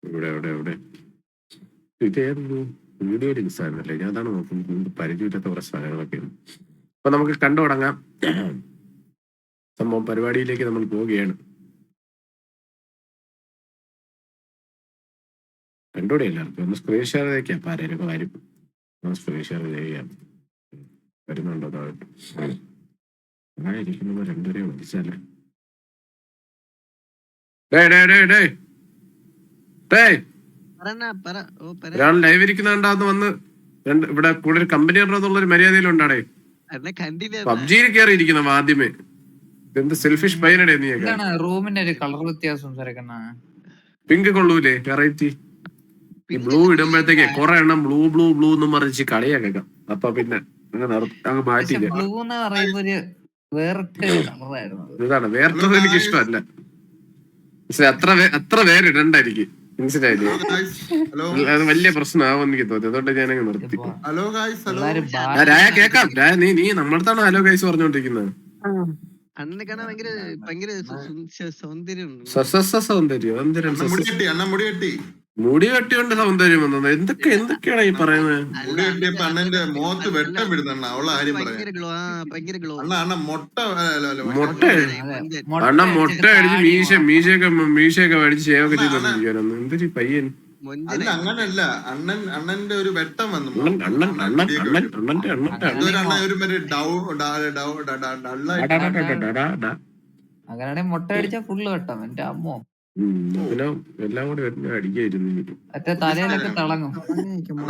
ഇവിടെ എവിടെ എവിടെ ഇതേതൊരു വീഡിയോ ലിങ്ക്സ് ആയിരുന്നല്ലേ? ഞാൻ അതാണ് നോക്കുന്നത്. പരിചയമില്ലാത്ത കുറെ സാധനങ്ങളൊക്കെയാണ്. അപ്പൊ നമുക്ക് കണ്ടു തുടങ്ങാം. സംഭവം പരിപാടിയിലേക്ക് നമ്മൾ പോവുകയാണ്. കണ്ടൂടെ എല്ലാവർക്കും? ഒന്ന് സ്ക്രീൻ ഷെയർ ചെയ്തേക്കാം. അപ്പൊ ആരെയൊക്കെ വരും. സ്ക്രീൻ ഷെയർ ചെയ്യാം. വരുന്നുണ്ടോ താഴോട്ട്? അങ്ങനെ ഇരിക്കുമ്പോൾ രണ്ടുപേരെയും വിളിച്ചല്ലേ. ഒരാൾ ലൈവ് ഇരിക്കുന്നുണ്ടാന്ന് വന്ന് ഇവിടെ കൂടുതൽ കമ്പനി ഉണ്ടെന്നുള്ളൊരു മര്യാദയിലുണ്ടാടേ. പബ്ജിയിൽ കയറി ഇരിക്കുന്ന ആദ്യമേ. എന്ത് സെൽഫിഷ് പയ്യനടേ നീ? റൂമിന്റെ ഒരു കളർ വ്യത്യാസം പിങ്ക് കൊള്ളൂലേ? വെറൈറ്റി. ഈ ബ്ലൂ ഇടുമ്പോഴത്തേക്ക് കുറെ എണ്ണം ബ്ലൂ ബ്ലൂ ബ്ലൂ എന്ന് മറിച്ച് കളിയാക്കാം. അപ്പൊ പിന്നെ അങ്ങ് മാറ്റിയില്ല. ബ്ലൂ എന്ന് പറയുമ്പോ ഒരു ഇതാണ് വേർത്തത്. എനിക്ക് ഇഷ്ടമല്ല. അത്ര പേരിടണ്ടായിരിക്കും. മനസ്സിലായില്ലേ? അത് വലിയ പ്രശ്നമാവും എനിക്ക് തോന്നി. അതുകൊണ്ട് ഞാനങ്ങ് നിർത്തി. കേക്കാം. നീ നമ്മളടുത്താണ് ഹലോ ഗൈസ് പറഞ്ഞോണ്ടിരിക്കുന്നത്. മുടി കെട്ടിയോണ്ട് സൗന്ദര്യം വന്നത് എന്തൊക്കെയാണ് ഈ പറയുന്നത്? മുട്ട അടിച്ച് മീശയൊക്കെ മേടിച്ച് ഷേവൊക്കെ ചെയ്തോണ്ടിരിക്കാനൊന്നും എന്തൊരു പയ്യൻ. അങ്ങനല്ല, അണ്ണന്റെ ഒരു വെട്ടം വന്നു. അങ്ങനെ മുട്ട അടിച്ചാ ഫുള്ള് വെട്ടം. എന്റെ അമ്മോ, പിന്നെ എല്ലാം കൂടി അടിക്കായിരുന്നു. മറ്റേ തലയിലൊക്കെ തിളങ്ങും.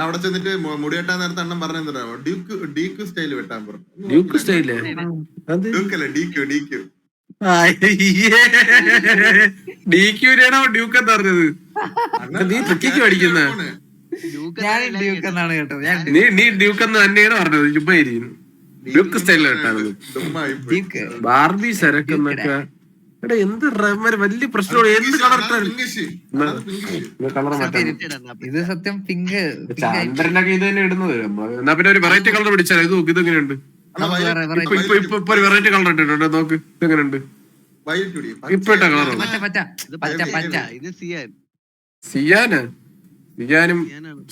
അവിടെ ചെന്നിട്ട് മുടി വെട്ടാൻ നേരത്തെ അണ്ണൻ പറഞ്ഞു ഡീക്ക് സ്റ്റൈല് വെട്ടാൻ പറഞ്ഞു. Duke style? ഡിക്യൂരാണോ ഡ്യൂക്ക് എന്ന് പറഞ്ഞത്? നീ ട്രിക്കിക്ക് പഠിക്കുന്ന? നീ ഡ്യൂക്ക് എന്ന് തന്നെയാണ് പറഞ്ഞത്. ചുമ്മായിരിക്കുന്നു. ഡ്യൂക്ക് സ്റ്റൈലിൽ വെട്ടാണത്. ബാർബി സരക്ക് എന്നൊക്കെ. എടാ എന്ത് വലിയ പ്രശ്നമാണ്. എന്ത് കളർ കളർ മാറ്റാൻ? ഇത് സത്യം പിങ്ക്. ചന്ദ്രനൊക്കെ ഇത് തന്നെ ഇടുന്നത്. എന്നാ പിന്നെ ഒരു വെറൈറ്റി കളർ പിടിച്ചാൽ ഇത് നോക്ക്. ഇതെങ്ങനെയുണ്ട്? ഇപ്പൊ ഒരു വെറൈറ്റി കളർ ഇട്ടിട്ടുണ്ട്. നോക്ക് ഇതെങ്ങനെയുണ്ട്? ഇപ്പൊ ഇട്ട കളർ സിയാനും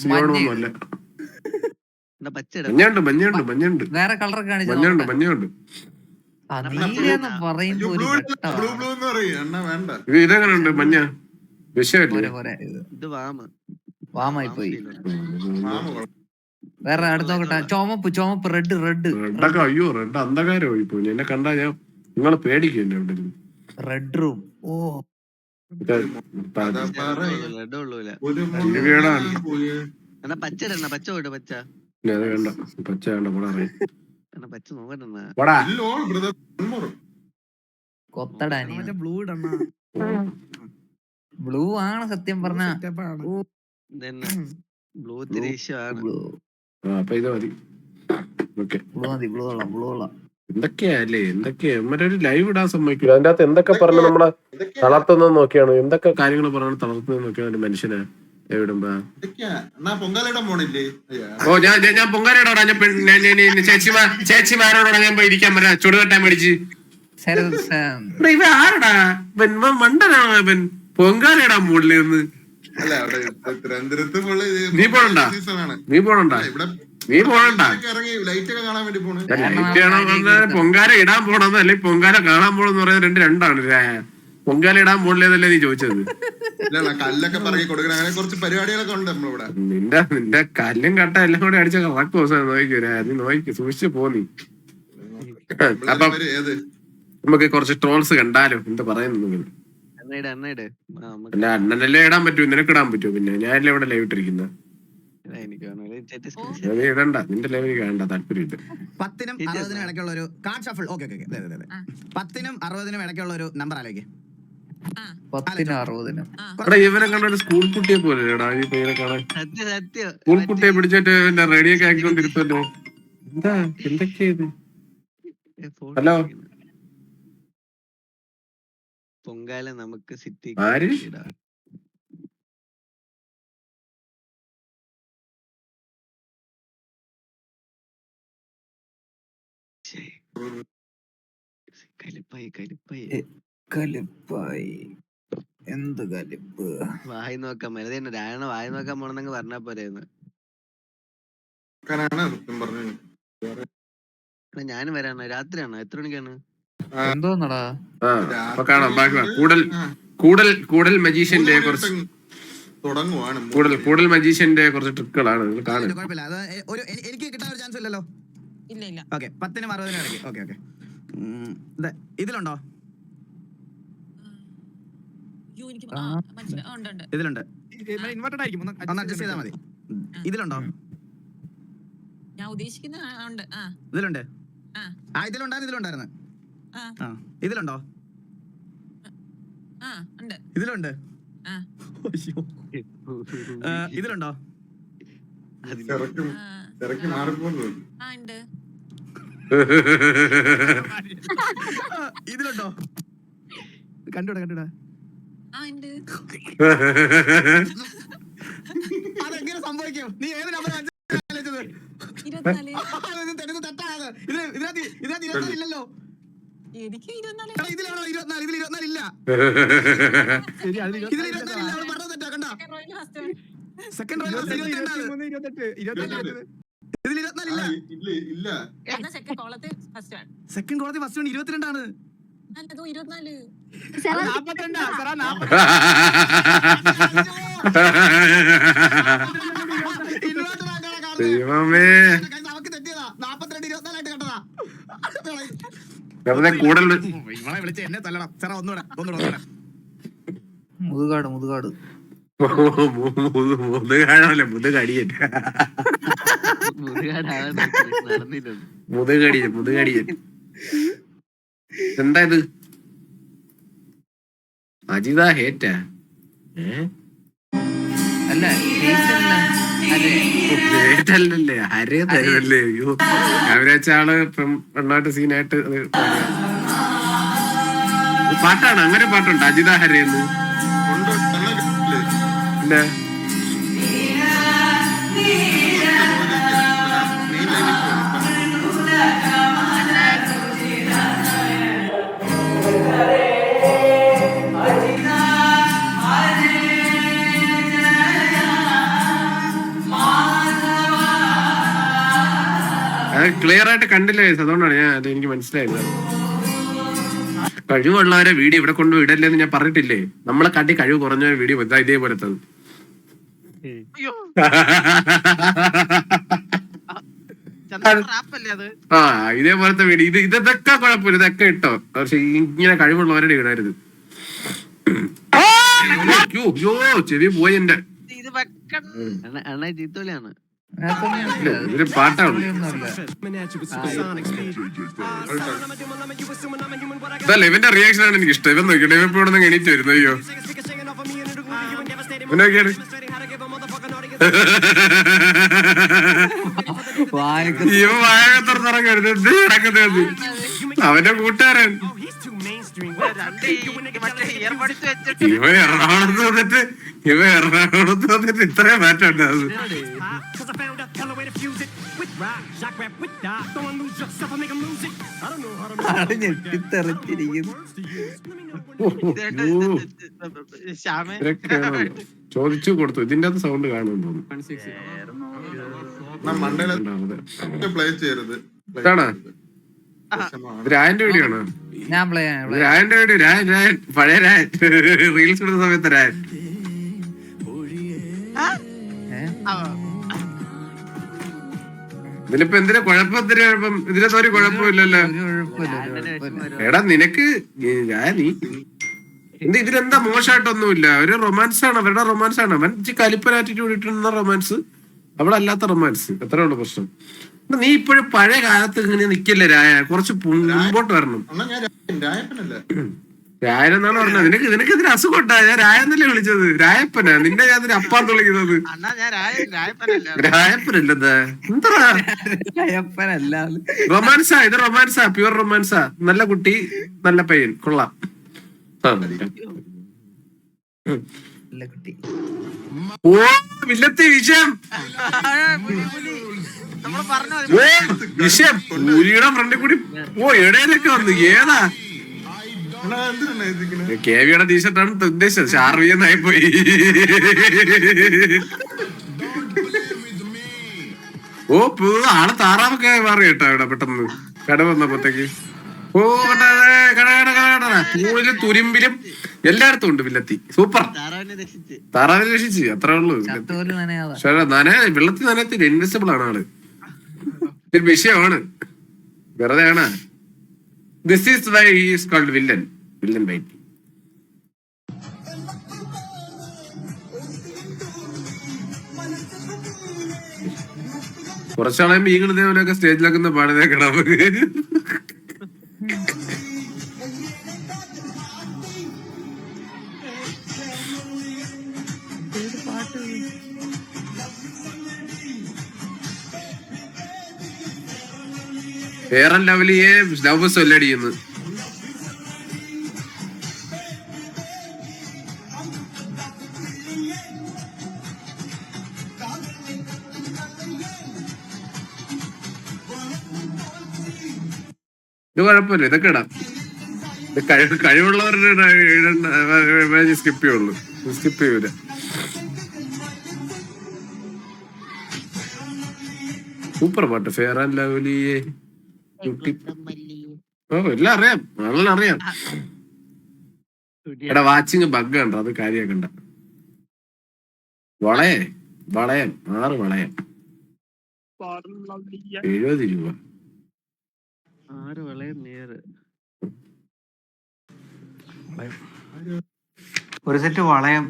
സിയോണൊന്നും അല്ല. മഞ്ഞുണ്ട്. വേറെ കളർ മഞ്ഞുണ്ട്. ഇതെങ്ങനെയുണ്ട്? മഞ്ഞ വിഷയല്ലേ? വാമായി പോയി. വേറെ അടുത്ത് നോക്കട്ടെ. ചുമപ്പ് റെഡ്. റെഡൊക്കെ അയ്യോ, റെഡ് അന്ധകാരമായി പോയി. എന്നെ കണ്ടാ ഞാൻ നിങ്ങളെ പേടിക്കും. എന്നെ എവിടെ റെഡ് റൂം. ഓ ബ്ലൂ ആണ് സത്യം പറഞ്ഞ. അപ്പൊ ഇത് മതി. ബ്ലൂ എന്തൊക്കെയല്ലേ ഒരു ലൈവ് ഇടാൻ സമ്മതിക്കില്ല. അതിന്റെ അകത്ത് എന്തൊക്കെ പറഞ്ഞ നമ്മളെ തളർത്തുന്നത് നോക്കിയാണ്. എന്തൊക്കെ കാര്യങ്ങൾ പറഞ്ഞാണ് തളർത്തുന്നത് നോക്കിയാണ് ഒരു മനുഷ്യനെ എവിടുമ്പോ. ഓ ഞാൻ പൊങ്കാലയിടാ. ചേച്ചിമാരോടാ ഞാൻ പോയി ഇരിക്കാൻ പറയാ. ചുടുകെട്ടാൻ മേടിച്ച്. ഇവ ആരടാ? മണ്ടനാണോ ഇവൻ? പൊങ്കാലയിടാൻ പോണില്ലേ ഒന്ന്? നീ പോണണ്ട. പൊങ്കാല ഇടാൻ പോണെന്ന് അല്ലെങ്കിൽ പൊങ്കാല കാണാൻ പോണെന്ന് പറയുന്നത് രണ്ടാണ്. പൊങ്കാല ഇടാൻ പോണില്ലെന്നല്ലേ നീ ചോദിച്ചത്? നിന്റെ കല്ലും കട്ട എല്ലാം കൂടെ അടിച്ച കറക്റ്റ് നോക്കിക്കൂരാ. നീ നോക്കി സൂക്ഷിച്ചു പോന്നി. അപ്പൊ നമുക്ക് കുറച്ച് ട്രോൾസ് കണ്ടാലോ? എന്താ പറയുന്നു? അണ്ണനല്ലേ ഇടാൻ പറ്റൂ. നിനക്ക് ഇടാൻ പറ്റുമോ? പിന്നെ ഞാനല്ലേ ഇവിടെ ലൈവ് ഇട്ടിരിക്കുന്ന. ഇടണ്ട. നിന്റെ ലൈവ് വേണ്ട. താല്പര്യമില്ല. 10നും 60നും ഇടയ്ക്കുള്ള ഒരു കാർഡ് ഷഫിൾ. 10നും 60നും ഇടയ്ക്കുള്ള ഒരു നമ്പർ ആലോചിക്കേ. 10നും 60നും. ഇവനെ കണ്ട ഒരു സ്കൂൾ കുട്ടിയെ പോലെ ഈ പയ്യനെ കാണാൻ. സ്കൂൾ കുട്ടിയെ പിടിച്ചിട്ട് റേഡിയൊക്കെ ആക്കിക്കൊണ്ടിരുത്തല്ലോ. എന്താ എന്തൊക്കെയത്? ഹലോ പൊങ്കാല നമുക്ക് സിറ്റി ആര്? കലിപ്പായി. എന്ത് കലിപ്പ്. വായി നോക്കാൻ വെറുതെ രായണ വായി നോക്കാൻ പോണെന്നങ്ങ് പറഞ്ഞാ പോരെന്ന്. സത്യം പറഞ്ഞു. ഞാനും വരാണ്. രാത്രിയാണോ? എത്ര മണിക്കാണ്? എന്തോന്നടാ അപ്പൊ കാണാം. ബാക്കി കൂടൽ മജീഷ്യന്റെ കുറച്ച് തുടങ്ങുവാണ്. കൂടൽ മജീഷ്യന്റെ കുറച്ച് ട്രിക്കുകളാണ് നിങ്ങൾ കാണുന്നത്. കുഴപ്പമില്ല. അത് എനിക്ക് കിട്ടാൻ ഒരു ചാൻസ് ഇല്ലല്ലോ. ഇല്ല ഇല്ല. ഓക്കെ 10-നും 60-നും ഇടയ്ക്ക്. ഓക്കെ ഇതിലുണ്ടോ? എനിക്ക് മനസ്സിലായി. ഉണ്ട്. ഇതിലുണ്ട്. ഇൻവെർട്ടഡ് ആയിരിക്കും. ഒന്ന് അഡ്ജസ്റ്റ് ചെയ്താൽ മതി. ഇതിലുണ്ടോ? ഞാൻ ഉദ്ദേശിക്കുന്ന ഉണ്ട്. ഇതിലുണ്ട്. ആ ഇതിലുണ്ടായിരുന്നു. ആ ഇതിലുണ്ടോ? ഉണ്ട്. ഇതിലുണ്ട്. ആ ഇതിലുണ്ടോ? തിരക്ക് മാറിപ്പോന്നു. ഉണ്ട്. ഇതിലുണ്ടോ? കണ്ടുടാ ഉണ്ട്. അതെങ്ങനെ സംഭവിക്കും? നീ ഏത് നമ്പർ 24. തെറ്റാണ്. ഇതിനകത്ത് ഇല്ലല്ലോ. എനിക്ക് 24. ഇതിലാണോ 24? ഇതിൽ 24 ഇല്ല. ശരി. അതിൽ ഇതിൽ 24 ഇല്ല. അവൾ പറഞ്ഞത് തെറ്റാ. കണ്ടോ? സെക്കൻഡ് റോയിൽ 28 ഇതിൽ 24 ഇല്ല. ഇല്ല. സെക്കൻഡ് കോളത്തിൽ ഫസ്റ്റ് ആണ്. സെക്കൻഡ് കോളത്തിൽ ഫസ്റ്റ് 22 ആണ്. അല്ലതോ 24. 42 സറാ 40. ദൈവമേ നമുക്ക് തെറ്റിയതാ. 42 24 ആയിട്ട് കണ്ടതാ. വെറുതെ കൂടൽ ഇവളെ വിളിച്ച് എന്നെ തല്ലണം. സാറാ ഒന്നുകൂടെ. മുതുകാട് മുതുകാണല്ലേ മുതുകടിയൻ മുതുകടിയൻ എന്താ ഇത്? അജിത ഹേറ്റാ? അല്ല ഹേറ്റല്ലേ ഹരേ തരുമല്ലേ? അയ്യോ ഞാൻ വിചാരിച്ച ആള് ഇപ്പം പെണ്ണായിട്ട് സീനായിട്ട് പാട്ടാണ്. അങ്ങനെ പാട്ടുണ്ട് അജിത ഹരേന്ന്. ഇല്ല ക്ലിയർ ആയിട്ട് കണ്ടില്ല. അതുകൊണ്ടാണ് എനിക്ക് മനസ്സിലായില്ല. കഴിവുള്ളവരെ വീഡിയോ ഇവിടെ കൊണ്ടുപോയി ഇടല്ലേന്ന് ഞാൻ പറഞ്ഞിട്ടില്ലേ? നമ്മളെ കാട്ടി കഴിവ് കുറഞ്ഞ വീഡിയോ ഇതേപോലത്തെ ഇതേപോലത്തെ വീഡിയോ ഇതൊക്കെ കുഴപ്പമില്ല. ഇതൊക്കെ ഇട്ടോ. പക്ഷെ ഇങ്ങനെ കഴിവുള്ളവരുടെ ഇടരുത്. ചെവി പോയി എന്റെ. ചീത്തോളിയാണ്. ഇതൊരു പാട്ടാണ്. ഇതല്ല ഇവന്റെ റിയാക്ഷൻ ആണ് എനിക്ക് ഇഷ്ടം. ഇവൻ നോക്കിയിട്ട് ഇവ ഇവിടെ നിന്ന് എണീറ്റ് വരുന്നു. അയ്യോ ഇവനൊക്കെയാണ് ഇവ വായകത്തുറന്നിറങ്ങരുത്. എന്ത് കിടക്കുന്നത് അവന്റെ കൂട്ടുകാരൻ. ഇവ എറണാകുളത്ത് വന്നിട്ട് ഇത്രയും മാറ്റം ഉണ്ടാവും. ചോദിച്ചു കൊടുത്തു. ഇതിന്റെ അകത്ത് സൗണ്ട് കാണുമെന്ന് തോന്നുന്നു. ഇതാണോ രായന്റെ വീഡിയോ ആണോ? രായന്റെ വീഡിയോ. രായൻ പഴയ രായൻ റീൽസ് ഇടുന്ന സമയത്ത് രായൻ. ഇതിലിപ്പോ എന്തിനാ കുഴപ്പത്തിന് കുഴപ്പം? ഇതിനകത്ത് ഒരു കുഴപ്പമില്ലല്ലോ. എടാ നിനക്ക് ഇതിലെന്താ മോശമായിട്ടൊന്നുമില്ല. ഒരു റൊമാൻസ് ആണ്. അവരുടെ റൊമാൻസ് ആണ്. അവൻ കലിപ്പൻ ആറ്റിറ്റ്യൂഡ് ഇട്ടിരുന്ന റൊമാൻസ്, അവിടെ അല്ലാത്ത റൊമാൻസ്. എത്ര ഉള്ള പ്രശ്നം? നീ ഇപ്പോഴും പഴയ കാലത്ത് ഇങ്ങനെ നിക്കല്ലേ രായ? കുറച്ച് മുമ്പോട്ട് വരണം. രായനെന്നാണ് പറഞ്ഞത്. നിനക്ക് ഇതിന് അസുഖം ഉണ്ടാ? ഞാൻ രായെന്നല്ലേ വിളിച്ചത്. രായപ്പനാ നിന്നെ ഞാൻ അപ്പാന്ന് വിളിക്കുന്നത്. രായപ്പനല്ലെന്താ? എന്താ റൊമാൻസാ? ഇത് റൊമാൻസാ, പ്യുവർ റൊമാൻസാ. നല്ല കുട്ടി, നല്ല പയ്യൻ, കൊള്ളാം. ഓ വില്ലത്തി വിഷയം. വിഷയം ഊരിയുടെ ഫ്രണ്ടിൽ കൂടി ഓ ഇടയിലൊക്കെ വന്നു. ഏതാ അണ്ണാ എന്തിനാ എത്തിക്കണേ? കേവിയുടെ ടീഷർട്ടാണ് ഉദ്ദേശിച്ചത്. ഷാർവി എന്നായി പോയി. ഓ ആള് താറാവൊക്കെ മാറി കേട്ടോ ഇവിടെ പെട്ടെന്ന് കട വന്നപ്പോത്തേക്ക്. ഓ പൂവിലും തുരുമ്പിലും എല്ലായിടത്തും ഉണ്ട് വില്ലത്തി. സൂപ്പർ. താറാവിനെ രക്ഷിച്ച് താറാവിനെ രക്ഷിച്ച് അത്രേ ഉള്ളൂ. ചത്തോല് നനയാതെ. പക്ഷെ വെള്ളത്തിൽ നനയത്തില്ല. ഇൻവിസിബിൾ ആണ് ആള്. ഒരു വിഷയമാണ്. വെറുതെ ആണ്. This is why he is called villain. Villain white. കുറച്ചാളെ മീകൾ ഇതേപോലെയൊക്കെ സ്റ്റേജിലൊക്കെ പാടുന്നേ കിടാം. ഫെയർ ആൻഡ് ലവ്ലിയെ ലവ് സൊല്ലടിയുന്നു. ഇത് കുഴപ്പമില്ല. ഇതൊക്കെ ഇടാം. കഴിവുള്ളവരുടെ സ്കിപ്പ് ചെയ്യുള്ളൂ. സ്കിപ്പ് ചെയ്യൂല. സൂപ്പർ പാട്ട് ഫെയർ ആൻഡ് ലവ്ലിയെ. ഓ എല്ലാം അറിയാം. നല്ല അറിയാം. എടാ വാച്ചിങ് ബഗ് ഉണ്ടോ? അത് കാര്യാക്കണ്ട. വളയം 6 വളയം 70 രൂപ. 6 വളയം നേര്. ഒരു സെറ്റ് വളയം.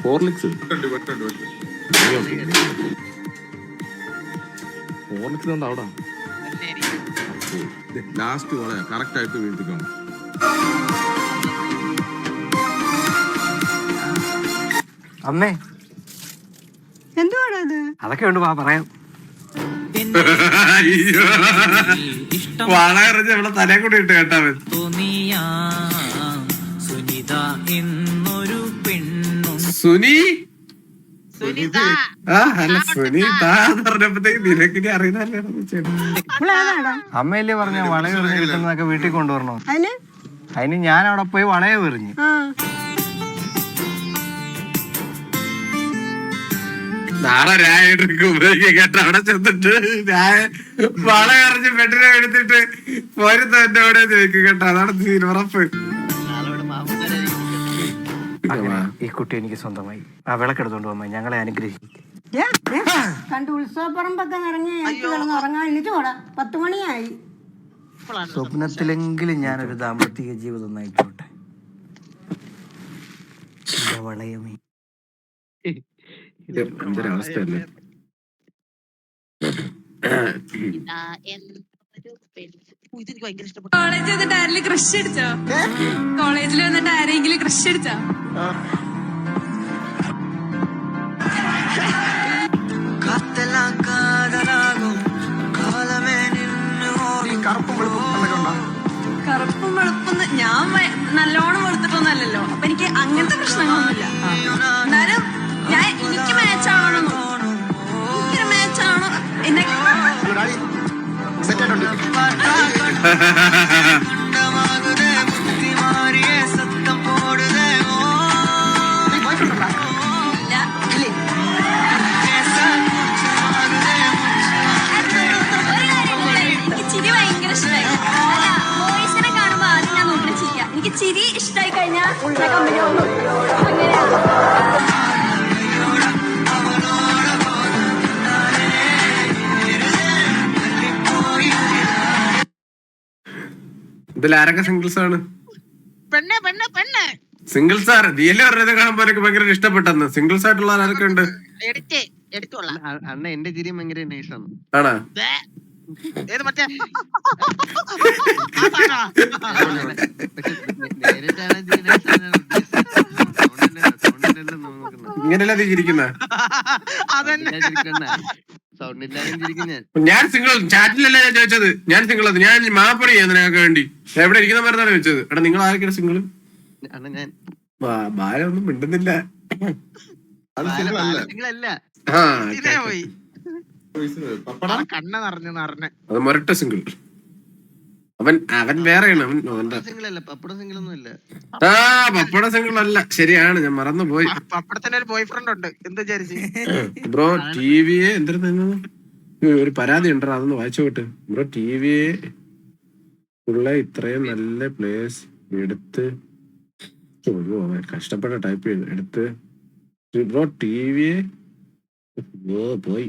ഹോർലിക്സ് അവിടെ ലാസ്റ്റ് വളയാ കറക്റ്റ് ആയിട്ട് വീഴ്ത്തിക്കണം. അമ്മേ എന്തുവാണത്? അതൊക്കെ ഉണ്ട്, വാ പറയാം. വള എറിഞ്ഞ് നമ്മളെ തലേ കൂടി ഇട്ട് കേട്ടാവൻ. സുനി അല്ല സുനിതാന്ന് പറഞ്ഞപ്പോഴത്തേക്ക് നിനക്കിനി അറിയുന്നല്ലേ. അമ്മയല്ലേ പറഞ്ഞ വളയ എറിഞ്ഞ് കിട്ടുന്നതൊക്കെ വീട്ടിൽ കൊണ്ടുവരണോ? അതിന് ഞാൻ അവിടെ പോയി വളയ എറിഞ്ഞു. നാളെ രായിട്ട് കേട്ട അവിടെ ചെന്നിട്ട് വള എറിഞ്ഞ് പെട്ടിനെ എടുത്തിട്ട് പോരുന്ന എന്റെ അവിടെ ചോദിക്കും കേട്ടോ. അതാണ് ഉറപ്പ്. ഈ കുട്ടി എനിക്ക് സ്വന്തമായി. ആ വിളക്കെടുത്തോണ്ട് പോകാൻ ഞങ്ങളെ അനുഗ്രഹിക്കും. കണ്ട് ഉത്സവപ്പറമ്പൊക്കെ നിറഞ്ഞ് ഉറങ്ങാൻ എണീറ്റ് പോടാ. 10 മണിയായി. സ്വപ്നത്തിലെങ്കിലും ഞാനൊരു ദാമ്പത്തിക ജീവിതം നയിച്ചോട്ടെ. വളയമേ എന്തൊരവസ്ഥയല്ലേ. കോളേജിൽ വന്നിട്ട് ആരെങ്കിലും ക്രഷ് അടിച്ചോ? കോളേജിൽ വന്നിട്ട് ആരെങ്കിലും ക്രഷ് അടിച്ചോ? കറുപ്പും വെളുപ്പും ഞാൻ നല്ലോണം വെളുത്തിട്ടൊന്നല്ലല്ലോ. അപ്പൊ എനിക്ക് അങ്ങനത്തെ പ്രശ്നങ്ങളൊന്നുമില്ല. എന്നാലും എനിക്ക് മാച്ച് ആവണമെന്നോ, എനിക്കൊരു മാച്ച് ആവണം എന്നെ. എനിക്ക് ചിരി ഭയങ്കര ഇഷ്ടമായി. ബോയ്സിനെ കാണുമ്പോ ആദ്യം ഞാൻ നോക്കുന്ന ചിരിയാ. എനിക്ക് ചിരി ഇഷ്ടമായി കഴിഞ്ഞാൽ കമ്പനി അങ്ങനെയാണ്. ഇതിൽ ആരൊക്കെ സിംഗിൾസ് ആണ്? സിംഗിൾസ് ആണ്. നീയല്ലേ പറഞ്ഞത് കാണുമ്പോ എനിക്ക് ഭയങ്കര ഇഷ്ടപ്പെട്ടെന്ന്. സിംഗിൾസ് ആയിട്ടുള്ള ആരൊക്കെ ഉണ്ട്? അണ്ണ എന്റെ ചിരി ഭയങ്കര നൈസാണ്. ആണോ? ഇങ്ങനെയല്ല നീ ചിരിക്കുന്ന. ഞാൻ സിംഗിൾ ചാറ്റിലല്ല ഞാൻ ചോദിച്ചത്. ഞാൻ സിംഗിൾ അത് ഞാൻ മാപ്പണി ചെയ്യാൻ നിനക്ക് വേണ്ടി എവിടെ ഇരിക്കുന്ന മരുന്നാണ് ചോദിച്ചത്. എടാ നിങ്ങൾ ആരൊക്കെയാണ് സിംഗിൾ? ബാല ഒന്നും മിണ്ടുന്നില്ല. അത് സിംഗിൾ അല്ല. നിങ്ങളല്ല ആ പോയി പപ്പടം കണ്ണ നിറഞ്ഞ അത് മൊരട്ട സിംഗിൾ. അവൻ വേറെയാണ്. അവന്റെ സിംഗിളല്ല, പപ്പടം സിംഗിളൊന്നും അല്ല. ആ പപ്പട സിംഗിൾ അല്ല, ശരിയാണ്, ഞാൻ മറന്നുപോയി. പപ്പടത്തിന്റെ ഒരു ബോയ് ഫ്രണ്ട് ഉണ്ട്. എന്ത് വിചാരിച്ചു? ബ്രോ ടിവിയെ എന്തിനാ ഒരു പരാതി ഉണ്ടോ, അതൊന്ന് വായിച്ചു വിട്ട്. ബ്രോ ടിവിയെ ഉള്ള ഇത്രയും നല്ല പ്ലേസ് എടുത്ത് കഷ്ടപ്പെട്ട ടൈപ്പ് ചെയ്ത് എടുത്ത് ബ്രോ ടിവിയെ പോയി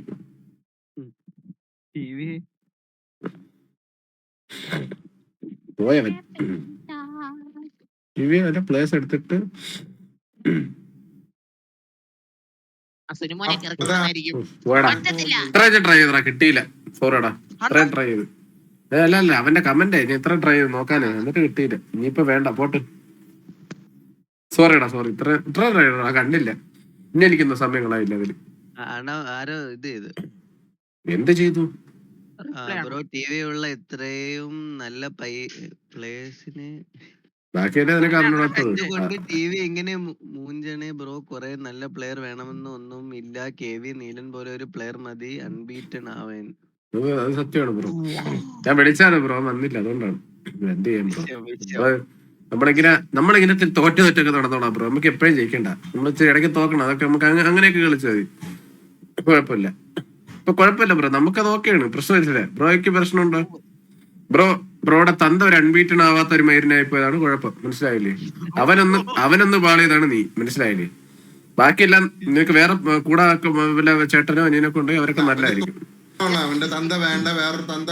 പോയവൻ ടിവി നല്ല പ്ലേസ് എടുത്തിട്ട് പോയടാ. ഇത്രയും ട്രൈ ചെയ്തടാ, കിട്ടിയില്ല. സോറിടാ, ഇത്രയും ട്രൈ ചെയ്ത്. അല്ല അവന്റെ കമന്റ് ഞാൻ ഇത്ര ട്രൈ ചെയ്ത് നോക്കാനേ, എന്നിട്ട് കിട്ടിയില്ല. ഇനിയിപ്പോ വേണ്ട, പോട്ട്. സോറിടാ, സോറി. ഇത്ര ട്രൈ ചെയ്തടാ, കണ്ടില്ല. ഇനി എനിക്കൊന്നും സമയങ്ങളായില്ല അതില്. ആരോ ഇത് ചെയ്ത് എന്ത് ചെയ്തു? ബ്രോ ടിവി ഉള്ള ഇത്രയും നല്ല പ്ലേസിന് ബാക്കി അതിനൊക്കെ അറിഞ്ഞോളാത്തത്. എന്തുകൊണ്ട് ടിവി എങ്ങനെ മൂഞ്ചണേ ബ്രോ? കുറെ നല്ല പ്ലെയർ വേണമെന്ന് ഒന്നും ഇല്ല. KV നീലൻ പോലെ ഒരു പ്ലെയർ മതി അൺബീറ്റൺ ആവാൻ. അത് സത്യമാണ് ബ്രോ. ഞാൻ വിളിച്ചാണ് ബ്രോ, വന്നില്ല, അതുകൊണ്ടാണ്. എന്ത് ചെയ്യാൻ ബ്രോ, നമ്മളിങ്ങനെ തോറ്റൊക്കെ നടന്നോളാം ബ്രോ. നമുക്ക് എപ്പോഴും ജയിക്കണ്ട, നമ്മൾ ഇടയ്ക്ക് തോക്കണം. അതൊക്കെ നമുക്ക് അങ്ങനെയൊക്കെ കളിച്ചാൽ മതി, കുഴപ്പമില്ല. ഇപ്പൊ കുഴപ്പമില്ല ബ്രോ, നമുക്കത് ഓക്കെയാണ്, പ്രശ്നമില്ല. ബ്രോയ്ക്ക് പ്രശ്നമുണ്ടോ? ബ്രോയുടെ തന്ത ഒരു അൺബീറ്റൺ ആവാത്ത ഒരു മൈരിനായി പോയതാണ് കുഴപ്പം, മനസ്സിലായില്ലേ? അവനൊന്ന് പാളിയതാണ് നീ, മനസ്സിലായില്ലേ? ബാക്കിയെല്ലാം നിനക്ക് വേറെ കൂടെ വല്ല ചേട്ടനോ അനിയനൊക്കെ ഉണ്ടെങ്കിൽ അവരൊക്കെ നല്ലതായിരിക്കും. അവന്റെ തന്ത വേണ്ട, വേറൊരു തന്ത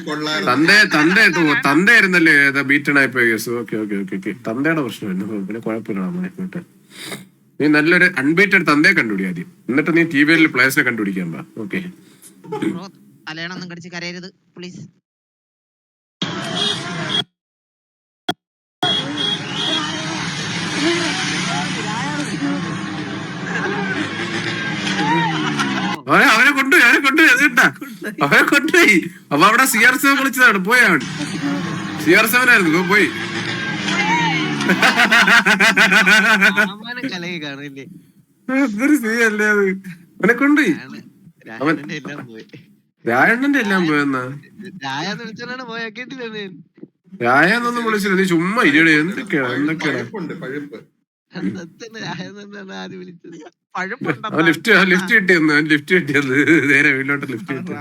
കൊള്ളായിരുന്നു. തന്തയായിരുന്നല്ലേ ബീറ്റൺ ആയി പോയ കേസ്. ഓക്കെ തന്തയുടെ പ്രശ്നം പിന്നെ കുഴപ്പമില്ല. നമ്മളെ നീ നല്ലൊരു അൺബീറ്റഡ് തന്തയെ കണ്ടുപിടി ആദ്യം, എന്നിട്ട് നീ ടിവിയിൽ പ്ലേസിനെ കണ്ടുപിടിക്കാൻ പാ. ഓക്കെ തലയണൊന്നും കടിച്ച് കരയരുത് പ്ലീസ്. അവനെ കൊണ്ടുപോയി കേട്ടാ, അവനെ കൊണ്ടുപോയി. അപ്പൊ അവിടെ CR7 വിളിച്ചതാണ്, പോയവൻ CR7 ആയിരുന്നു, പോയി. കലകി കാണില്ലേ? എന്തൊരു സീയല്ലേ അത്. അവനെ കൊണ്ടുപോയി. രാജന്റെ എല്ലാം പോയി. രായണ്ണന്റെ എല്ലാം പോയെന്നാ? രായെന്ന് വിളിച്ചോണ്ടാണ് പോയ, കേട്ടില്ലേ? രായെന്നൊന്നും വിളിച്ചില്ല, നീ ചുമ്മാ ഇരിയുടെ. എന്തൊക്കെയാ പഴുപ്പ് സത്യം രായെന്നാണ് ആദ്യം വിളിച്ചത്. അവൻ ലിഫ്റ്റ് കിട്ടിയെന്ന് നേരെ വീട്ടിലോട്ട് ലിഫ്റ്റ് കിട്ടി.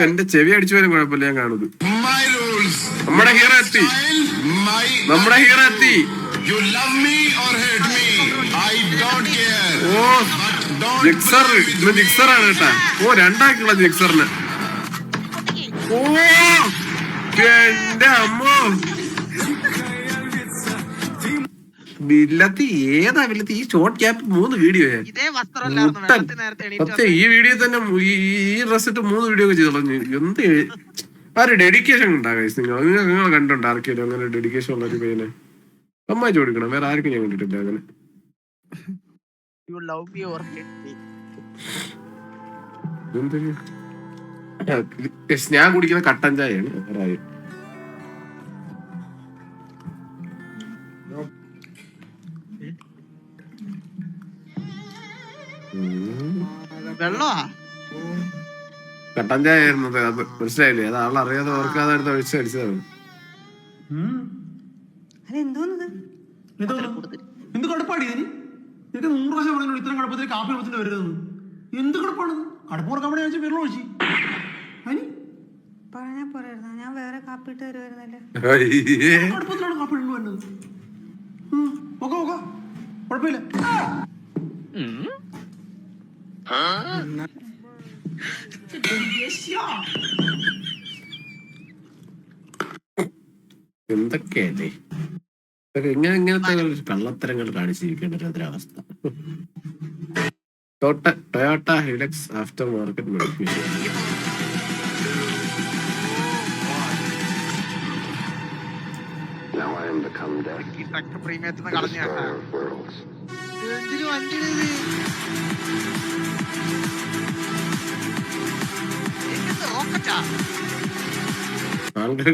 എന്റെ ചെവി അടിച്ചു പോലും കുഴപ്പമില്ല, ഞാൻ കാണുന്നത്. നമ്മുടെ ഹീറോ എത്തി. ഓ ജിക്സർ, ഇന്ന് ജിക്സറാണ് കേട്ടാ. ഓ രണ്ടാക്കിയുള്ള ജിക്സറിന്. ഓ എന്റെ അമ്മോ, വില്ലത്തി ഏതാ വില്ലത്തി? ഈ ഷോർട്ട് ക്യാപ്പ് 3 വീഡിയോ. സത്യം ഈ വീഡിയോ തന്നെ ഈ ഡ്രസ് ഇട്ട് 3 വീഡിയോ ഒക്കെ ചെയ്തോളൂ. എന്ത് ആ ഒരു ഡെഡിക്കേഷൻ ഉണ്ടാകും നിങ്ങൾ കണ്ടുണ്ടോ ആർക്കെങ്കിലും അങ്ങനെ ഡെഡിക്കേഷൻ ഉള്ള ഒരു പയ്യനെ? അമ്മായി ചോദിക്കണം, വേറെ ആർക്കും ഞാൻ കണ്ടിട്ടില്ല അങ്ങനെ. ഞാൻ കുടിക്കുന്ന കട്ടൻ ചായയാണ്. കട്ടൻ ചായ ആയിരുന്നത് അത്, മനസ്സിലായില്ലേ? അത് ആളറിയാതെ ഓർക്കാതെ എടുത്ത് ഒഴിച്ചടിച്ചതാണ്. എന്ത് കുഴപ്പമാണ് ഇതിന്? എനിക്ക് 100 പ്രാവശ്യം പറഞ്ഞു ഇത്രയും കുഴപ്പത്തിൽ കാപ്പി കുളത്തിന് വരരുതെന്ന്. എന്ത് കുഴപ്പമാണ്? കടപ്പ് തുറക്കാൻ വേണ്ടി വെച്ച് വെള്ളം ഒഴിച്ചു. പറഞ്ഞാ പോരായിരുന്നു, ഞാൻ വേറെ കാപ്പിട്ട് വരുമായിരുന്നല്ലേ. കടുപ്പത്തിലാണ് കാപ്പി ഇട്ട് വരുന്നത്. കുഴപ്പമില്ല. എന്തൊക്കെയല്ലേ ഇങ്ങനത്തെ കള്ളത്തരങ്ങൾ കാണിച്ചിരിക്കേണ്ട ഒരവസ്ഥ. Toyota Hilux after market modification. പ്രീമിയത്തിന് കളഞ്ഞ ആൾക്കാർ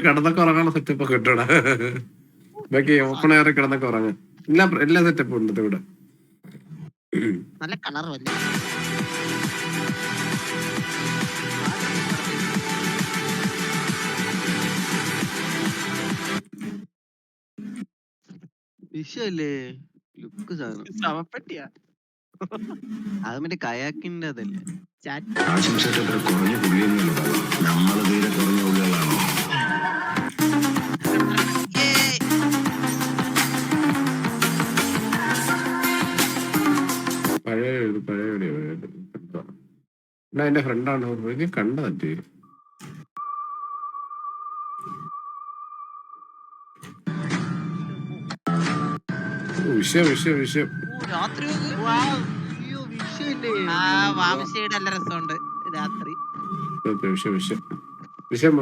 കടന്നൊക്കെ ഉറങ്ങാനുള്ള സെറ്റപ്പ് ഒക്കെ കിട്ടണ. ബാക്കി ഓപ്പൺ എയറിൽ കിടന്നൊക്കെ ഉറങ്ങാം. എല്ലാ സെറ്റപ്പും ഉണ്ട് ഇവിടെ. നല്ല കളർ വല്ല വിഷയല്ലേ ലുക്ക് സാധനം. ശവപ്പെട്ടിയാ. അത് മറ്റേ കയാക്കിന്റെ അതല്ലേ. പഴയ എന്റെ ഫ്രണ്ടാണ് കണ്ടതേ. വിഷയം രാത്രി അയ്യോ വിഷയല്ലേ. വാമശയുടെ നല്ല രസമുണ്ട് രാത്രി. വിഷയം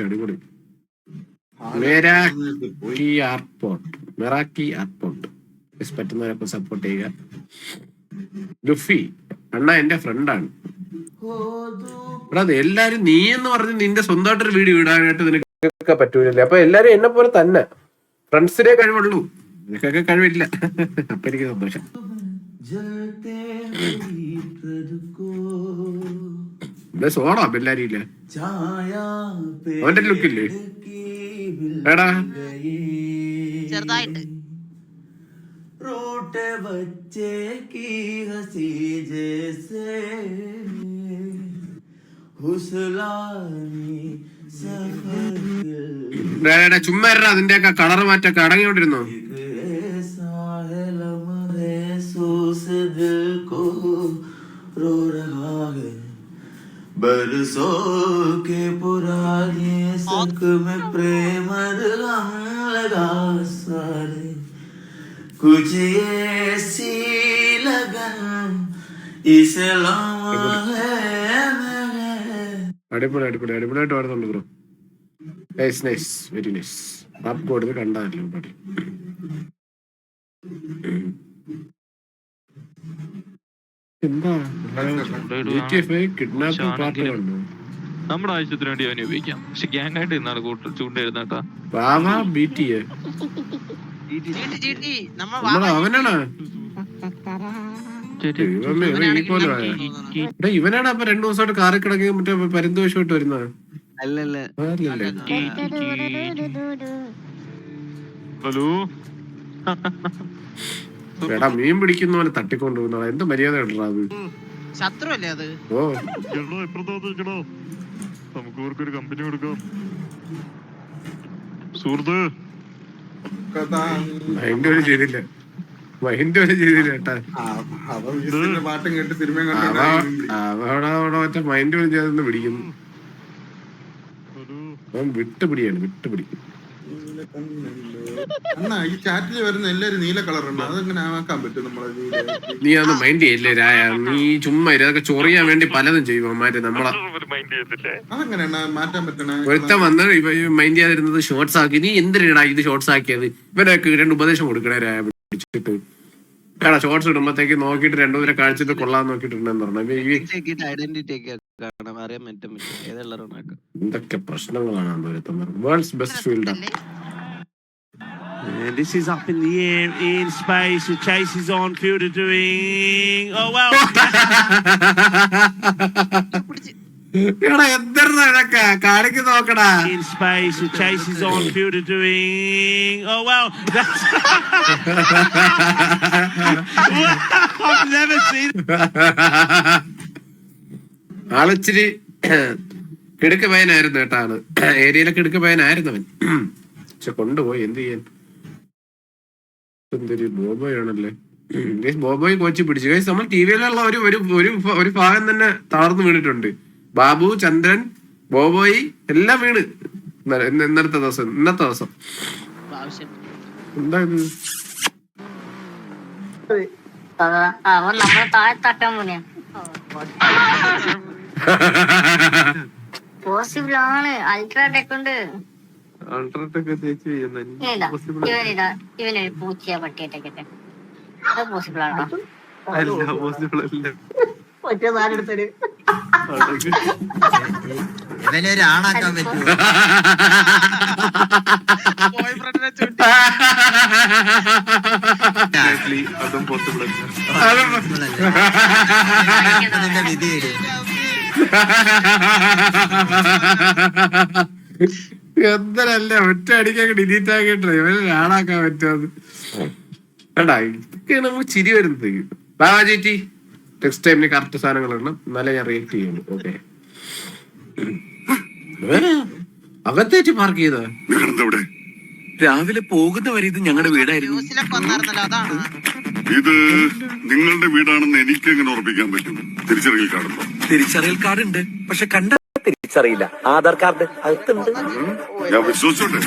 അടിപൊളി. മെറാക്കി എയർപോർട്ട് പറ്റുന്നവരൊക്കെ സപ്പോർട്ട് ചെയ്യുക. ലുഫി അണ്ണ എന്റെ ഫ്രണ്ടാണ്. എടാ എല്ലാരും നീ എന്ന് പറഞ്ഞ് നിന്റെ സ്വന്തമായിട്ടൊരു വീഡിയോ ഇടാനായിട്ട് നിനക്കൊക്കെ പറ്റൂലല്ലേ? അപ്പൊ എല്ലാരും എന്നെ പോലെ തന്നെ ഫ്രണ്ട്സിനെ കഴിവുള്ളൂ, നിനക്കൊക്കെ കഴിവില്ല. അപ്പൊ എനിക്ക് സന്തോഷം. സോണോ എല്ലാരും ഇല്ല. അവന്റെ ലുക്കില്ലേ എടാ? ചെറുതായിട്ട് रूठे बच्चे की हंसी जैसे हुसलानी सफर ചുമ്മാ അതിന്റെയൊക്കെ കളർ മാറ്റൊക്കെ അടങ്ങിക്കൊണ്ടിരുന്നോ? दिल को रो रहा है बरसों के पुराने सक में प्रेम रंग लगा सारे कुछ ऐसी लगन इस അടിപൊളിയായിട്ട് വരുന്നുണ്ട് bro. Nice very nice. Rap കൊടുത്ത് കണ്ടതല്ലോ പാടി. എന്താ കിഡ്നാപ്പിംഗ് പാട്ട് കണ്ടു? നമ്മുടെ ആവശ്യത്തിന് വേണ്ടി അവനെ ഉപയോഗിക്കാം. പക്ഷെ ഗ്യാങ് ആയിട്ട് ഇന്നാണ് ചൂണ്ടായിരുന്നാട്ടാ. അവനാണ് ഇവനാണ് അപ്പൊ 2 ദിവസമായിട്ട് കാറിൽ കിടക്കി മറ്റേ പരന്തോഷമായിട്ട് വരുന്നത്. അല്ലല്ല ഹലോ എടാ മീൻ പിടിക്കുന്ന പോലെ തട്ടിക്കൊണ്ടുപോകുന്ന എന്ത് മര്യാദ കേട്ടോ അത്? ശത്രു അല്ലേ അത്? ഓ എപ്പോഴോ നമുക്ക് ഇവർക്കൊരു കമ്പനി കൊടുക്കാം സുഹൃത്ത്. മൈൻഡ് ഒരു ചെയ്തില്ല കേട്ടാ. പാട്ടും കേട്ട് സിനിമ അവിടെ മറ്റേ മൈൻഡ് പോലും ചെയ്തൊന്ന് പിടിക്കുന്നു. അവൻ വിട്ടുപിടിയാണ്. അണ്ണാ ഈ ചാറ്റിൽ വരുന്ന എല്ലാരും നീല കളറുണ്ട്, അതെങ്ങനെ ആക്കാൻ പറ്റും നമ്മളെ? നീ അതൊന്നും മൈൻഡ് ചെയ്യല്ലേ രായ, നീ ചുമ്മാ അതൊക്കെ ചൊറിയാൻ വേണ്ടി പലതും ചെയ്യും അവന്മാര്. നമ്മളെ അതെങ്ങനെയാണ് മാറ്റാൻ പറ്റണ? ഒരുത്തം വന്ന് മൈൻഡ് ചെയ്യാതിരുന്നത് ഷോർട്സ് ആക്കി. നീ എന്തിനാ ഇത് ഷോർട്സ് ആക്കിയത്? ഇവനൊക്കെ 2 ഉപദേശം കൊടുക്കണേ രായ പിടിച്ചിട്ട്. എടാ ഷോർട്സ് ഇടുമ്പത്തേക്ക് നോക്കിയിട്ട് 2 പേരെ കാഴ്ചത്ത് കൊള്ളാൻ നോക്കിയിട്ടുണ്ടെന്ന് പറഞ്ഞു. ഐഡന്റിറ്റി ഒക്കെ കാണാൻ അറിയാൻ പറ്റും ഏതുള്ള. എന്തൊക്കെ പ്രശ്നങ്ങളാണ് worlds best fielder. And this is up in the air, in space. The chase is on. Fielder doing. Oh well. എടാ എന്താ ഇതൊക്കെ കാണിക്ക് നോക്കടാ. In space. The chase is on. Fielder doing. Oh well. I've never seen. ആളിച്ചിരി കിടുക്ക് പയ്യനായിരുന്നു കേട്ടാ. ആള് ഏരിയയിലെ കിടുക്ക് പയ്യനായിരുന്നു അവൻ. പക്ഷെ കൊണ്ടുപോയി എന്ത് ചെയ്യാൻ. എന്തൊരു ബോബോയാണല്ലേ. ബോബോയ് കോച്ച് പിടിച്ചു. നമ്മൾ ടി വിയിലുള്ള ഒരു ഭാഗം തന്നെ തളർന്നു വീണിട്ടുണ്ട്. ബാബു, ചന്ദ്രൻ, ബോബോയ് എല്ലാം വീണ്. ഇന്നത്തെ ദിവസം എന്താ ഇത്? നമ്മളെ താഴെ തട്ടാൻ പോലെയാ. പോസിബിൾ ആണ്. അൾട്രാടെക് ഉണ്ട്. ഇവനൊരു പൂച്ചയാ പട്ടിയായിട്ടൊക്കെ പോസിബിൾ ആണോ? ഇവനൊരു ആണാക്കാൻ പറ്റുമോ? ബോയ് ഫ്രണ്ടിനെ ചൂണ്ടി അതും പോസിബിൾ നിന്റെ വിധി എന്തരല്ല ഒറ്റ അടിക്കൊക്കെ ഡിലീറ്റ് ആക്കിയിട്ട് ഇവന് ആളാക്കാൻ പറ്റുമത്. എടാ ഇതൊക്കെയാണ് നമുക്ക് ചിരി വരുന്നത്. ബാബാജി നെക്സ്റ്റ് ടൈമിന് കറക്റ്റ് സാധനങ്ങൾ ഇടണം, എന്നാലേ ഞാൻ റിയാക്ട് ചെയ്യുള്ളൂ. ഓക്കെ, അകത്തേറ്റ് പാർക്ക് ചെയ്ത രാവിലെ പോകുന്ന വരെ ഇത് ഞങ്ങളുടെ വീടായിരുന്നു. ന്യൂസിലൊക്കെ വന്നായിരുന്നല്ലോ, അതാണ്. ഇത് നിങ്ങളുടെ വീടാണെന്ന് എനിക്ക് എങ്ങനെ ഉറപ്പിക്കാൻ പറ്റും? തിരിച്ചറിയൽ കാർഡുണ്ടോ? തിരിച്ചറിയൽ കാർഡ് ഉണ്ട്, പക്ഷെ കണ്ട തിരിച്ചറിയില്ല. ആധാർ കാർഡ് അകത്തുണ്ട്. ഞാൻ വിശ്വസിച്ചോട്ടെ.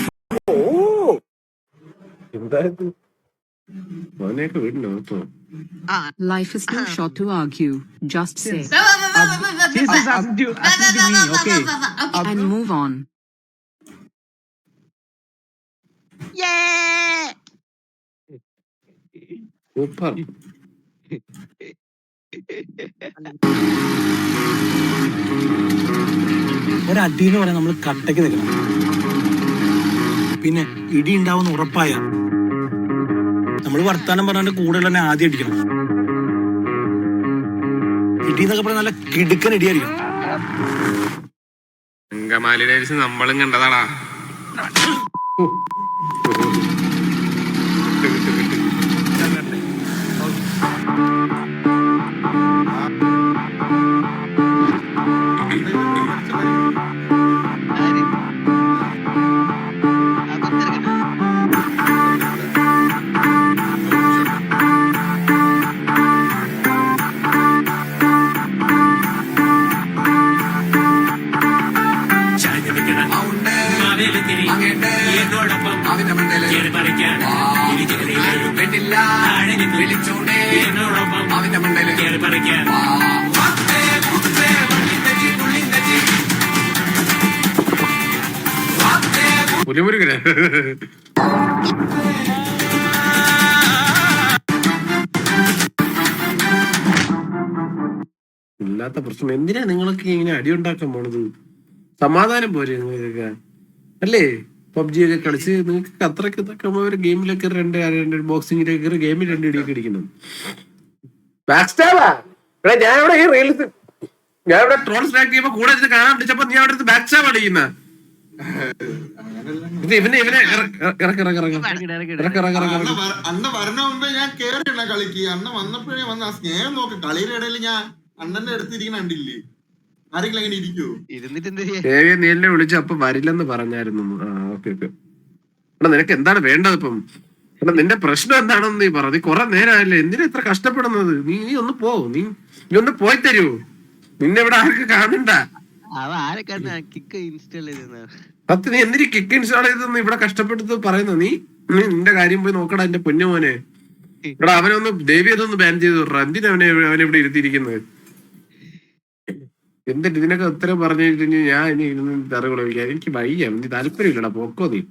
എന്തായത് മോനെയൊക്കെ വീടിന്റെ അകത്തോ? Life is too short to argue. Just say and move on. Super. ഒരടി എന്ന് പറയാൻ നമ്മൾ കട്ടയ്ക്ക് നിൽക്കണം. പിന്നെ ഇടി ഉണ്ടാവുന്ന ഉറപ്പായ നമ്മൾ വർത്താനം പറഞ്ഞാൽ കൂടുതൽ തന്നെ ആദ്യം അടിക്കണം. ഇടി എന്നൊക്കെ പറഞ്ഞാൽ നല്ല കിടുക്കൻ ഇടിയായിരിക്കും. നമ്മളും കണ്ടതാടാ. പുലിമുരുകനെ ഇല്ലാത്ത പ്രശ്നം. എന്തിനാ നിങ്ങളൊക്കെ ഇങ്ങനെ അടിയുണ്ടാക്കാൻ പോണത്? സമാധാനം പോരെ നിങ്ങൾക്കൊക്കെ അല്ലേ? പബ്ജി ഒക്കെ കളിച്ച് നിങ്ങൾക്ക് അത്രയ്ക്ക് ഇതൊക്കെ ഒരു ഗെയിമിലൊക്കെ രണ്ട് ബോക്സിങ്ങിലൊക്കെ ഗെയിമിൽ 2 ഇടിയൊക്കെ അടിക്കണം. ഞാൻ ഇവിടെ ഈ റീൽസ് ഞാൻ ഇവിടെ ട്രോൾ സ്റ്റാക്ക് ചെയ്യുമ്പോ കൂടെ കാണാൻ പിടിച്ചപ്പോ നീ അവിടെ ബാക്ക് സ്റ്റാബ് അടിക്കുന്ന അണ്ണ വരണ മുമ്പേ ഞാൻ കേറിയില്ല കളിക്ക്. അണ്ണ വന്നപ്പോഴേ വന്ന ആ സ്നേഹം നോക്ക്. കളിയുടെ ഇടയിൽ ഞാൻ അണ്ണന്റെ അടുത്തിരിക്കണ കണ്ടില്ലേ? ആരെങ്കിലും അങ്ങനെ ഇരിക്കോ? നീ എന്നെ വിളിച്ചു അപ്പൊ വരില്ലെന്ന് പറഞ്ഞായിരുന്നു. Okay okay. എടാ നിനക്ക് എന്താണ് വേണ്ടത് ഇപ്പം? എടാ നിന്റെ പ്രശ്നം എന്താണെന്ന് നീ പറ. നീ കുറെ നേരമല്ലേ എന്തിനാ ഇത്ര കഷ്ടപ്പെടുന്നത്? നീ ഒന്ന് പോ. നീ ഒന്ന് പോയി തരൂ. നിന്നെ ഇവിടെ ആർക്ക് കാണണ്ട. പത്ത് നീ എന്തിനു കിക്ക് ഇൻസ്റ്റാൾ ചെയ്തെന്ന് ഇവിടെ കഷ്ടപ്പെടുത്ത് പറയുന്നു. നീ നിന്റെ കാര്യം പോയി നോക്കടാ എന്റെ പൊന്നു മോനെ. ഇവിടെ അവനൊന്ന് ദേവി അതൊന്ന് ബാൻ ചെയ്ത് വിടറാ. എന്തിനാ അവനെവിടെ ഇരുത്തിയിരിക്കുന്നത്? എന്നിട്ട് ഇതിനൊക്കെ ഉത്തരം പറഞ്ഞിട്ട് ഞാൻ ഇനി ഇരുന്ന് തെറികൾ വയ്ക്കാൻ എനിക്ക് വയ്യ. നീ താല്പര്യമില്ലടാ, പോക്കോ നീ.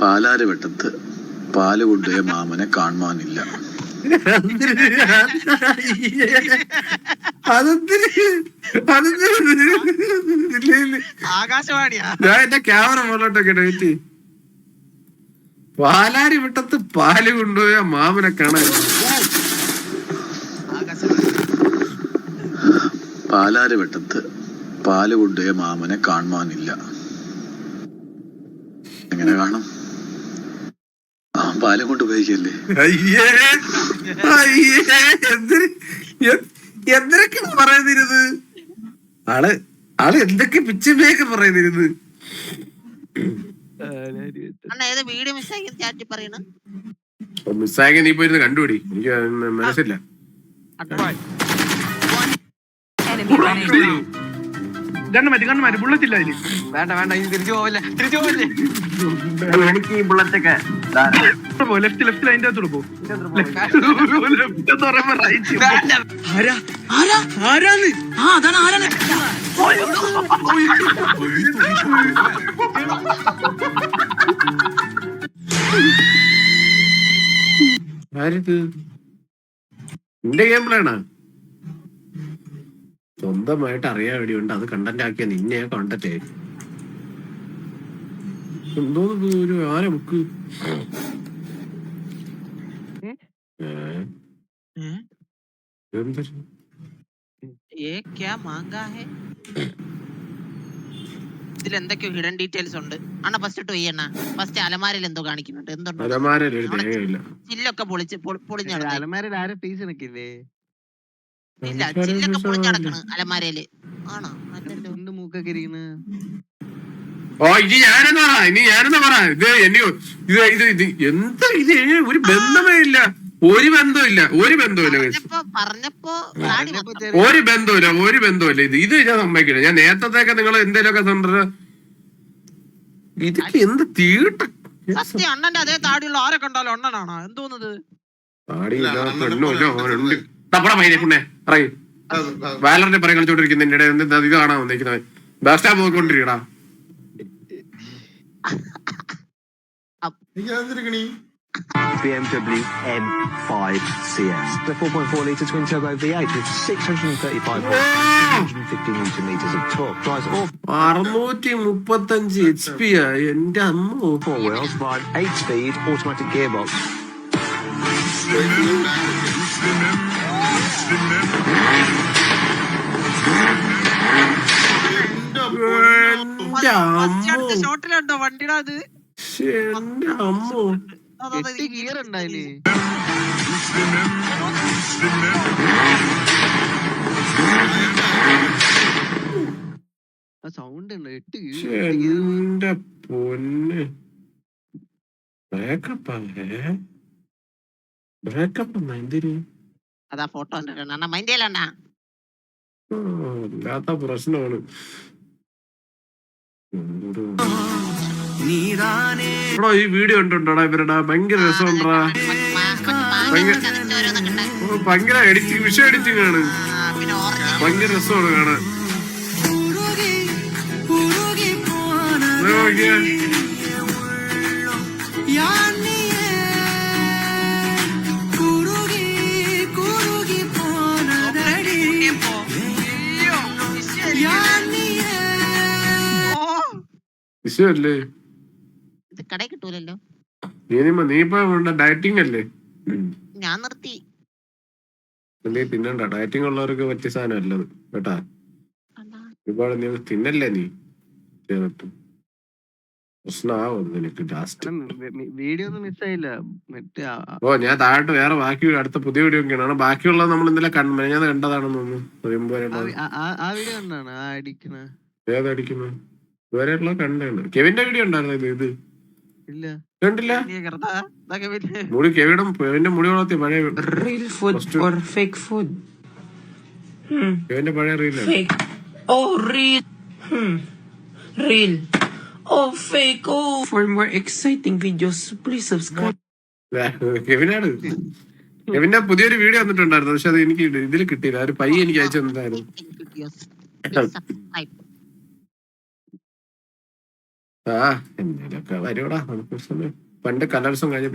പാലാര് വെട്ടത്ത് പാല് കൊണ്ടുപോയ മാമനെ കാണുവാനില്ല. ആകാശവാണിയാ. ഞാൻ എന്റെ ക്യാമറ മുകളിലോട്ടൊക്കെ വെയിറ്റ്. പാലാരി വിട്ടത്ത് പാല് കൊണ്ടുപോയ മാമനെ കാണാൻ. പാലാര് വെട്ടത്ത് പാല് കൊണ്ടുപോയ മാമനെ കാണുവാനില്ല. എങ്ങനെ കാണും? പാല് കൊണ്ടുപോയിക്കല്ലേ. അയ്യേ അയ്യേ എന്തൊക്കെ പറയുന്നിരുന്നത് ആള് എന്തൊക്കെ പിച്ചമ്മയൊക്കെ പറയുന്നിരുന്നത്. മിസ്സാക്കി നീ പോയിരുന്ന് കണ്ടുപിടി. എനിക്ക് മനസ്സില്ല. മതി ബുള്ളറ്റില്ല അതില്. വേണ്ട വേണ്ട, ഇനി തിരിച്ചു പോവില്ല, തിരിച്ചു പോവില്ലേ. എനിക്ക് ഈ ബുള്ളറ്റൊക്കെ ലെഫ്റ്റ് അതിന്റെ അകത്തോട് പോകും. ആരിത്? നിന്റെ ഗെയിം പ്ലാനാ? സ്വന്തമായിട്ട് അറിയാൻ വേണ്ടിയുണ്ട്. അത് കണ്ടന്റ് ആക്കിയ നിന്നെ കണ്ടന്റ് എന്തോന്ന് ഒരു ആന ബുക്ക് എന്താ ഇതിൽ എന്തൊക്കെയോ ഹിഡൻ ഡീറ്റെയിൽസ് ഉണ്ട്. അണ്ണ ഫസ്റ്റ് ഇട്ട് ചെയ്യണ. ഫസ്റ്റ് അലമാരയിൽ എന്തോ കാണിക്കുന്നുണ്ട്. എന്തുണ്ടോ ചില്ലൊക്കെ പൊളിഞ്ഞടക്കണം. അലമാരയിൽ ആരും പീസ് നിക്കില്ലേ? ഇല്ല, ചില്ലൊക്കെ പൊളിഞ്ഞടക്കണ് അലമാരയില്. ആണോ? എന്ത് മൂക്കൊക്കെ ഇരിക്കണ്? ഓ ഇനി ഞാനെന്നാ പറ ഇത് എന്നോ ഇത് എന്താ ഇത് ഒരു ബന്ധമേ ഇല്ല. ഒരു ബന്ധമില്ല പറഞ്ഞപ്പോ ഒരു ബന്ധമില്ല ഇത് ഞാൻ സമ്മതിക്കില്ല. ഞാൻ നേരത്തേക്ക് നിങ്ങൾ എന്തേലൊക്കെ ഇതൊക്കെ എന്ത് തീട്ട സത്യം. അണ്ണന്റെ അതേ താടിയുള്ള ആരെ കണ്ടാലും അണ്ണനാണോ എന്തോന്നത്? വാലറിന്റെ പറയും കളിച്ചോണ്ടിരിക്കുന്നതിന്റെ ഇത് കാണാൻ വന്നിരിക്കുന്നത്. Bus സ്റ്റാപ്പ് നോക്കിക്കൊണ്ടിരിക്കടാ. BMW M5 CS. The 4.4 litre twin turbo V8 with 635 horsepower, 250 Nm of torque. Drives all 635 HP. എന്റെ അമ്മ. 4 wheels via 8-speed automatic gearbox. ഷോട്ടിലുണ്ടോ വണ്ടിയുടെ അത്? എന്റെ അമ്മോ. 8 ഗിയർ ഉണ്ടായില്ലേ? സൗണ്ട് ഉണ്ട്. 8 എന്റെ പൊന്ന്. ബ്രേക്കപ്പ് എന്തിന്? അതാ ഫോട്ടോ അണ്ണ മൈൻഡിയല്ല. ഇല്ലാത്ത പ്രശ്നമാണ്. ഈ വീഡിയോ ഉണ്ടോടാ ഇവരുടെ ഭയങ്കര രസമുണ്ടാ. ഭയങ്കര എഡിറ്റിംഗ് വിഷയം എഡിറ്റിംഗ് ആണ്. ഭയങ്കര രസമാണ് കാണാൻ. വിഷയല്ലേ കടയിൽ കിട്ടൂലല്ലോ. നീ ഇപ്പൊ ഡയറ്റിംഗ് അല്ലേ? ഞാൻ നിർത്തി. നീ തിന്നണ്ട. ഡയറ്റിംഗ് ഉള്ളവർക്ക് പറ്റിയ സാധനം അല്ലത് കേട്ടാ. ഒരുപാട് നീ തിന്നല്ലേ. നീ പ്രശ്നമാവും നിനക്ക് ലാസ്റ്റ്. വീഡിയോ ഒന്നും മിസ്സായില്ല. ഓ ഞാൻ താഴോട്ട് വേറെ ബാക്കി അടുത്ത പുതിയ വീഡിയോ ഒക്കെയാണ്. ബാക്കിയുള്ളത് നമ്മൾ ഇന്നലെ ഞാൻ കണ്ടതാണെന്ന് തോന്നുന്നു. ആ വീഡിയോ എന്താണ് അടിക്കണ? ഏതടിക്കുന്നത്? ഇവരെയുള്ള കണ്ടാണ്. കെവിന്റെ വീഡിയോ ഉണ്ടായിരുന്നു ഇത്. ഇല്ല കണ്ടില്ല. മുടി കെവിന്റെ മുടി വളർത്തി പഴയ കെവിന്റെ പഴയ റീലാണ്. കെവിനാണ്. കെവിന്റെ പുതിയൊരു വീഡിയോ വന്നിട്ടുണ്ടായിരുന്നു. പക്ഷെ അത് എനിക്ക് ഇതിൽ കിട്ടിയില്ല. ഒരു പയ്യ എനിക്ക് അയച്ചു തന്നതായിരുന്നു. ആ എന്തെങ്കിലുമൊക്കെ വരുവാടാ. പണ്ട് കലോത്സവം കഴിഞ്ഞ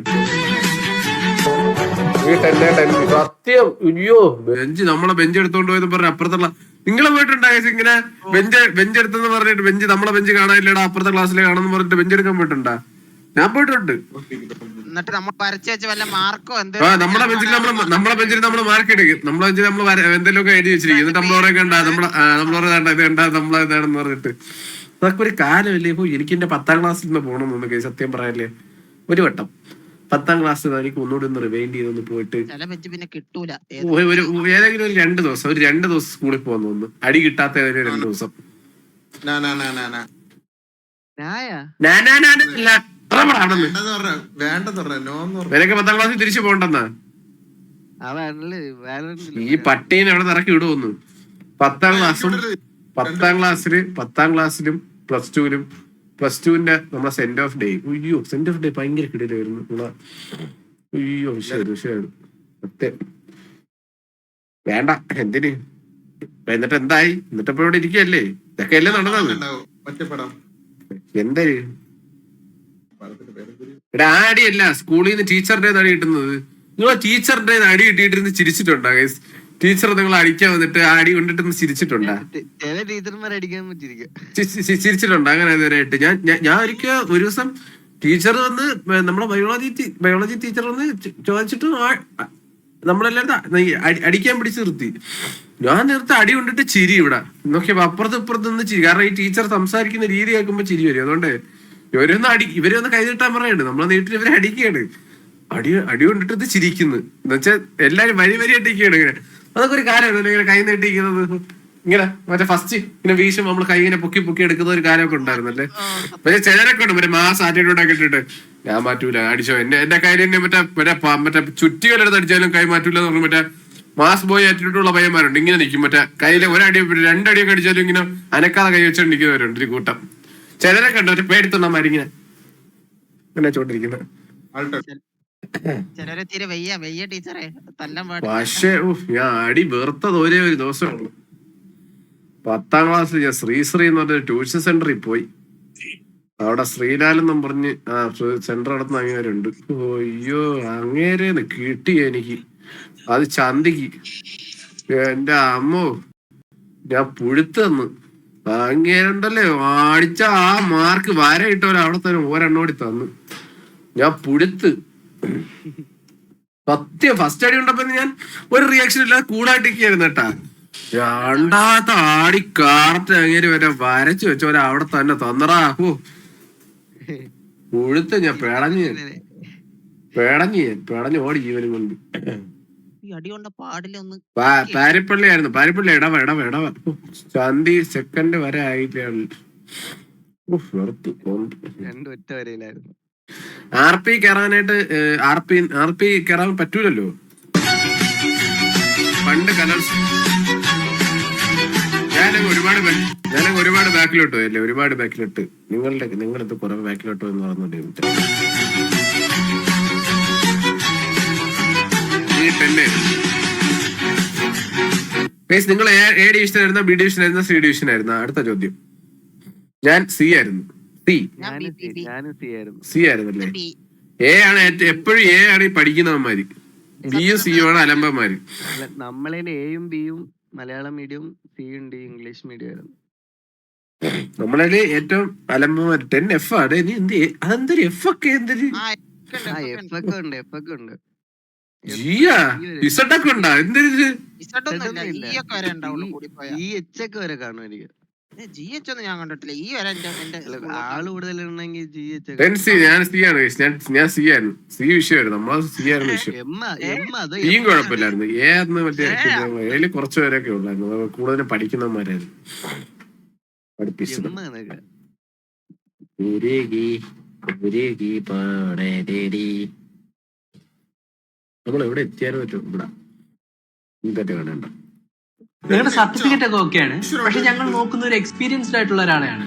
സത്യം. അയ്യോ ബെഞ്ച് നമ്മളെ ബെഞ്ച് എടുത്തോണ്ട് പോയെന്ന് പറഞ്ഞ അപ്പുറത്തുള്ള നിങ്ങളെ പോയിട്ടുണ്ടായ ഇങ്ങനെ ബെഞ്ച് എടുത്തെന്ന് പറഞ്ഞിട്ട് ബെഞ്ച് നമ്മളെ ബെഞ്ച് കാണാനില്ലടാ അപ്പുറത്തെ ക്ലാസ്സിലെ കാണാന്ന് പറഞ്ഞിട്ട് ബെഞ്ച് എടുക്കാൻ പോയിട്ടുണ്ടാ? ഞാൻ പോയിട്ടുണ്ട്. എന്നിട്ട് നമ്മൾ വരച്ച് വെച്ച വല്ല മാർക്കോ നമ്മളെ ബെഞ്ചിൽ നമ്മള് മാർക്ക് എടുക്കും. നമ്മളെ ബെഞ്ചിൽ നമ്മൾ എന്തെങ്കിലുമൊക്കെ എഴുതി വെച്ചിരിക്കും. എന്നിട്ട് നമ്മളോടെ കണ്ട നമ്മളോട് വേണ്ട ഇത് കണ്ടാ നമ്മളെ ഇതാണെന്ന് പറഞ്ഞിട്ട് അതൊക്കെ ഒരു കാലമല്ലേ. ഇപ്പൊ എനിക്ക് എന്റെ 10ാം ക്ലാസ്സിൽ നിന്ന് പോകണമെന്നൊക്കെ സത്യം പറയാല്ലേ. ഒരു വട്ടം 10ാം ക്ലാസ്സിൽ എനിക്ക് ഒന്നുകൂടി ഒന്ന് റിവൈൻഡ് ചെയ്തൊന്ന് പോയിട്ട് പിന്നെ കിട്ടൂല. ഏതെങ്കിലും ഒരു 2 ദിവസം സ്കൂളിൽ പോകുന്ന ഒന്ന് അടി കിട്ടാത്ത 2 ദിവസം. നിനക്ക് 10ാം ക്ലാസ്സിൽ തിരിച്ചു പോകണ്ടെന്നാ? ഈ പട്ടീനെ അവിടെ ഇറക്കി വിടുവന്നു. 10ാം ക്ലാസ്സിലും പ്ലസ് ടുവിന്റെ നമ്മളെ സെന്റ് ഓഫ് ഡേ. അയ്യോ സെന്റ് ഓഫ് ഡേ ഭയങ്കര കിടയിലായിരുന്നു. അയ്യോ വിഷയമാണ് സത്യം. വേണ്ട എന്തിന്. എന്നിട്ട് എന്തായി? എന്നിട്ടിപ്പോ ഇവിടെ ഇരിക്കല്ലേ. ഇതൊക്കെ അല്ലേ നടന്നത്. എന്താ ഇവിടെ അടിയല്ല. സ്കൂളിൽ നിന്ന് ടീച്ചറിന്റെ അടി കിട്ടുന്നത്. നിങ്ങൾ ടീച്ചറിന്റെ അടി കിട്ടിയിട്ടിരുന്ന് ചിരിച്ചിട്ടുണ്ടോ ഗൈസ്? ടീച്ചർ നിങ്ങൾ അടിക്കാൻ വന്നിട്ട് ആ അടി കൊണ്ടിട്ട് ചിരിച്ചിട്ടുണ്ടാ? ചില ടീച്ചർമാർ അടിക്കാൻ പറ്റിയിരിക്കും. ചിരിച്ചിട്ടുണ്ടോ അങ്ങനെ ഇതുവരെയായിട്ട്? ഞാൻ ഒരിക്കൽ ഒരു ദിവസം ടീച്ചർ വന്ന് നമ്മളെ ബയോളജി ടീച്ചർ വന്ന് ചോദിച്ചിട്ട് നമ്മളെല്ലാരും അടിക്കാൻ പിടിച്ച് നിർത്തി. ഞാൻ നേരത്തെ അടി കൊണ്ടിട്ട് ചിരി ഇവിടെ നോക്കിയപ്പോ അപ്പുറത്ത് ഇപ്പുറത്ത് നിന്ന് ചിരി. കാരണം ഈ ടീച്ചർ സംസാരിക്കുന്ന രീതി കേൾക്കുമ്പോ ചിരി വരും. അതുകൊണ്ട് ഇവരൊന്ന് കൈതിട്ടാൻ പറയാണ്. നമ്മളെ നീട്ടിൽ ഇവരെ അടിക്കുകയാണ്. അടി കൊണ്ടിട്ട് ഇത് ചിരിക്കുന്നു എന്ന് വെച്ചാൽ എല്ലാരും വരി അടിക്കുകയാണ്. ഇങ്ങനെ അതൊക്കെ ഒരു കാര്യമാണ് ഇങ്ങനെ കൈ നീട്ടിക്കുന്നത്. ഇങ്ങനെ മറ്റേ ഫസ്റ്റ് ഇങ്ങനെ വീശും നമ്മൾ കൈ ഇങ്ങനെ പൊക്കി എടുക്കുന്ന ഒരു കാര്യമൊക്കെ ഉണ്ടായിരുന്നല്ലേ. പക്ഷെ ചിലരൊക്കെ ഉണ്ട് മറ്റേ മാസ് ആറ്റിറ്റ്യൂഡ് ഒക്കെ ഇട്ടിട്ട് ഞാൻ മാറ്റൂല അടിച്ചോ എന്റെ കയ്യിൽ തന്നെ മറ്റേ ചുറ്റികളെടുത്ത് അടിച്ചാലും കൈ മാറ്റൂല എന്ന് പറഞ്ഞു മറ്റേ മാസ് ബോയ് ആറ്റിറ്റ്യൂഡുള്ള പയ്യന്മാരുണ്ട്. ഇങ്ങനെ നിൽക്കും മറ്റേ കയ്യിലെ ഒരടി രണ്ടടിയൊക്കെ അടിച്ചാലും ഇങ്ങനെ അനക്കാതെ കൈ വെച്ചോണ്ട് നിൽക്കുന്നവരുണ്ട് ഒരു കൂട്ടം. ചിലരൊക്കെ ഉണ്ട് മറ്റേ പേടിത്തൊണ്ടമാരിങ്ങനെ ഇങ്ങനെ ചോണ്ടിരിക്കുന്നത്. ചിലരെ തീരെ വയ്യ ടീച്ചറെ തല്ലാൻ പക്ഷേ ഞാൻ അടി വെറുത്തത് ഒരേ ഒരു ദിവസമുള്ളൂ. 10ാം ക്ലാസ്സിൽ ഞാൻ ശ്രീ എന്ന് പറഞ്ഞ ട്യൂഷൻ സെന്ററിൽ പോയി. അവിടെ ശ്രീലാലെന്നും പറഞ്ഞ് സെന്റർ നടത്തുന്ന അങ്ങേരുണ്ട്. അയ്യോ അങ്ങേരേന്ന് കിട്ടി എനിക്ക് അത് ചന്തിക്ക്. എന്റെ അമ്മോ ഞാൻ പുഴുത്തന്ന് അങ്ങേരുണ്ടല്ലേ അടിച്ച ആ മാർക്ക് വര ഇട്ടവരെ അവിടെ തന്നെ ഒരെണ്ണോടി തന്നു. ഞാൻ പുഴുത്ത് സത്യം. ഫസ്റ്റ് അടി ഉണ്ടപ്പോ ഞാൻ ഒരു റിയാക്ഷൻ ഇല്ലാതെ കൂടായിട്ടിരിക്കുന്നു കേട്ടാ. രണ്ടാമത്തെ ആടി കാർട്ട് അങ്ങനെ വരെ വരച്ചു വെച്ചോരെ അവിടെ തന്നെ തന്നറാ. പുഴുത്ത് ഞാൻ പേടഞ്ഞ് ഓടി ജീവനും കൊണ്ട്. പാരിപ്പള്ളിയായിരുന്നു. പാരിപ്പള്ളി ഇടവ ചന്തി സെക്കൻഡ് വരെ ആയിട്ടേ ഒറ്റ വരയിലായിരുന്നു. RP കയറാനായിട്ട് RP കയറാൻ പറ്റൂലല്ലോ പണ്ട് കലോത്സവം. ഞാനങ്ങ് ഒരുപാട് ബാക്കിലോട്ട് പോയല്ലേ. ഒരുപാട് ബാക്കിലോട്ട് നിങ്ങളത് കുറെ ബാക്കിലോട്ടോ എന്ന് പറഞ്ഞോണ്ട് നിങ്ങൾ A ഡിവിഷൻ ആയിരുന്ന B ഡിവിഷൻ ആയിരുന്ന C ഡിവിഷൻ ആയിരുന്ന? അടുത്ത ചോദ്യം. ഞാൻ C ആയിരുന്നു. C ആയിരുന്നല്ലേ? A ആണ് എപ്പോഴും A ആണ് ഈ പഠിക്കുന്നവന്മാര്. Bയും Cയും ആണ് അലമ്പന്മാര്. നമ്മളെ Aയും Bയും മലയാളം മീഡിയം, C ഉണ്ട് ഇംഗ്ലീഷ് മീഡിയം ആയിരുന്നു. നമ്മളതില് ഏറ്റവും അലമ്പന്മാര് 10F ആണ്. ഇനി അതെന്തൊരു F ഒക്കെ എന്തൊരു F ഒക്കെ ഉണ്ട്. ജിയാ ഇസഡൊക്കെ ഉണ്ടാ? എന്തൊരു H ഒക്കെ വരെ കാണുമായിരിക്കും. GH ഒന്നും ഞാൻ കണ്ടിട്ടില്ല. ഈ വരെ ആള് കൂടുതലുണ്ടെങ്കിൽ GH. ഞാൻ C ആയിരുന്നു. C വിഷയമായിരുന്നു. നമ്മള് C ആയിരുന്നു വിഷയം. Bയും കുഴപ്പമില്ലായിരുന്നു. A എന്ന് മറ്റേ Aയില് കുറച്ചു പേരൊക്കെ ഉള്ളായിരുന്നു. കൂടുതലും പഠിക്കുന്നവന്മാരായിരുന്നു. പഠിപ്പിച്ചത് നമ്മൾ എവിടെ എത്തിയാലും പറ്റും. ഇവിടെ ഇതൊക്കെ കാണണ്ട. നിങ്ങളുടെ സർട്ടിഫിക്കറ്റ് ഒക്കെ ഓക്കെയാണ്. പക്ഷെ ഞങ്ങൾ നോക്കുന്ന ഒരു എക്സ്പീരിയൻസ്ഡ് ആയിട്ടുള്ള ഒരാളെയാണ്.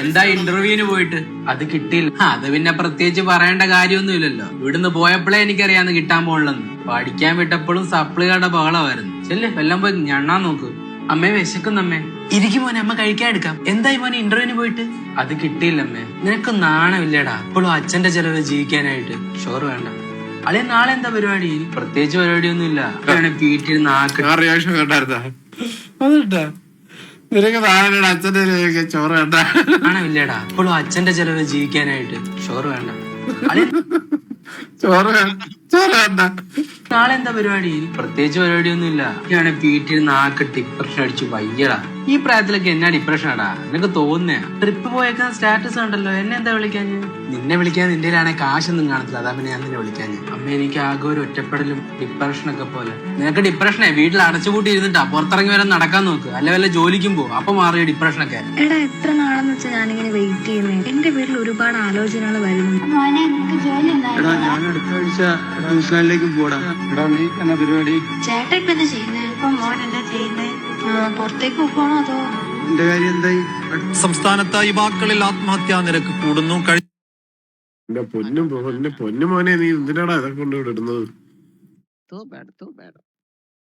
എന്താ ഇന്റർവ്യൂവിന് പോയിട്ട് അത് കിട്ടിയില്ല? അത് പിന്നെ പ്രത്യേകിച്ച് പറയേണ്ട കാര്യമൊന്നുമില്ലല്ലോ. ഇവിടുന്ന് പോയപ്പോഴേ എനിക്കറിയാന്ന് കിട്ടാൻ പോകണെന്ന്. പഠിക്കാൻ വിട്ടപ്പോഴും സപ്ലികളുടെ ബഹളമായിരുന്നു. ചെല്ലേ എല്ലാം പോയി ഞണ്ണാൻ നോക്ക്. അമ്മേ വിശക്കുന്നമ്മേ. ഇരിക്കും മോനെ, അമ്മ കഴിക്കാൻ എടുക്കാം. എന്തായി മോനെ ഇന്റർവ്യൂവിന് പോയിട്ട്? അത് കിട്ടിയില്ലമ്മേ. നിനക്ക് നാണമില്ലടാ ഇപ്പോഴും അച്ഛന്റെ ചെലവ് ജീവിക്കാനായിട്ട്? ഷോറ് വേണ്ട. അല്ലെ നാളെ എന്താ പരിപാടി? പ്രത്യേകിച്ച് പരിപാടിയൊന്നും ഇല്ല. വീട്ടിൽ നാണമില്ലടാ ഇപ്പോഴും അച്ഛന്റെ ചെലവ് ജീവിക്കാനായിട്ട്? ഷോറ് വേണ്ട. നാളെ എന്താ പരിപാടി? പ്രത്യേകിച്ച് പരിപാടിയൊന്നും ഇല്ല. വീട്ടിൽ നാക്ക് ഡിപ്രഷൻ അടിച്ചു വയ്യടാ. ഈ പ്രായത്തിലൊക്കെ എന്നാ ഡിപ്രഷൻ ആടാ? നിനക്ക് തോന്നുന്നേ? ട്രിപ്പ് പോയേക്കാൻ സ്റ്റാറ്റസ് കണ്ടല്ലോ. എന്നെ എന്താ വിളിക്കാൻ? നിന്നെ വിളിക്കാൻ നിന്റെ ആണെങ്കിൽ കാശൊന്നും കാണത്തില്ല. അതാ പിന്നെ ഞാൻ നിന്നെ വിളിക്കാൻ. അമ്മ എനിക്ക് ആകെ ഒരു ഒറ്റപ്പെടലും ഡിപ്രഷനൊക്കെ പോലെ. നിനക്ക് ഡിപ്രഷനെ വീട്ടിൽ അടച്ചുപൂട്ടി ഇരുന്നിട്ടാ പുറത്തിറങ്ങി വരെ നടക്കാൻ നോക്ക്. അല്ല വല്ല ജോലിക്കും പോ. അപ്പൊ മാറിയ ഡിപ്രഷനൊക്കെ. എടാ എത്ര നാളെന്ന് വെച്ചാൽ ഞാനിങ്ങനെ വെയിറ്റ് ചെയ്യുന്നേ. എന്റെ വീട്ടിൽ ഒരുപാട് ആലോചനകൾ വരുന്നു. ഞാൻ അടുത്ത ആഴ്ച ന്യൂസിലാൻഡിലേക്ക് പോടാ. പരിപാടി ചേട്ടൻ ഇപ്പൊ എന്താ ചെയ്യുന്നത്? ഇപ്പൊ മോൻ എന്താ ചെയ്യുന്നത്? പുറത്തേക്ക് പോകണോ അതോ? എന്റെ കാര്യം എന്തായി? സംസ്ഥാനത്ത് യുവാക്കളിൽ ആത്മഹത്യാ നിരക്ക് കൂടുന്നു. എന്റെ പൊന്നു മോനെ, നീ എന്തിനാടാ ഇതൊക്കെ കൊണ്ട് ഇടുന്നത്?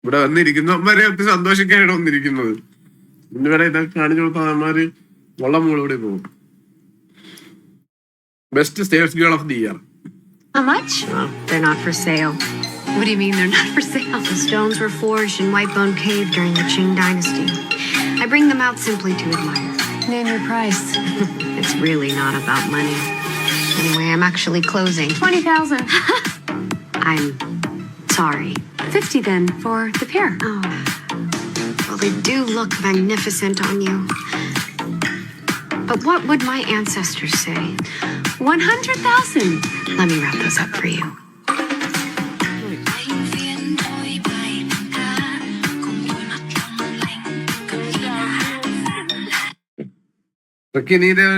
ഇവിടെ വന്നിരിക്കുന്നവന്മാരെ സന്തോഷിക്കാനാണ് വന്നിരിക്കുന്നത്. ഇന്നുവരെ ഇതൊക്കെ കാണിച്ചു കൊടുത്ത അവന്മാര് വെള്ളം മൂളോടെ പോകും. Best States girl of the year. How much? They're not for sale. What do you mean they're not for sale? The stones were forged in Whitebone Cave during the Qing Dynasty. I bring them out simply to admire. Name your price. It's really not about money. Anyway, I'm actually closing. 20,000. I'm sorry. 50 then for the pair. Oh. Well, they do look magnificent on you. But what would my ancestors say? 100,000. Let me wrap those up for you.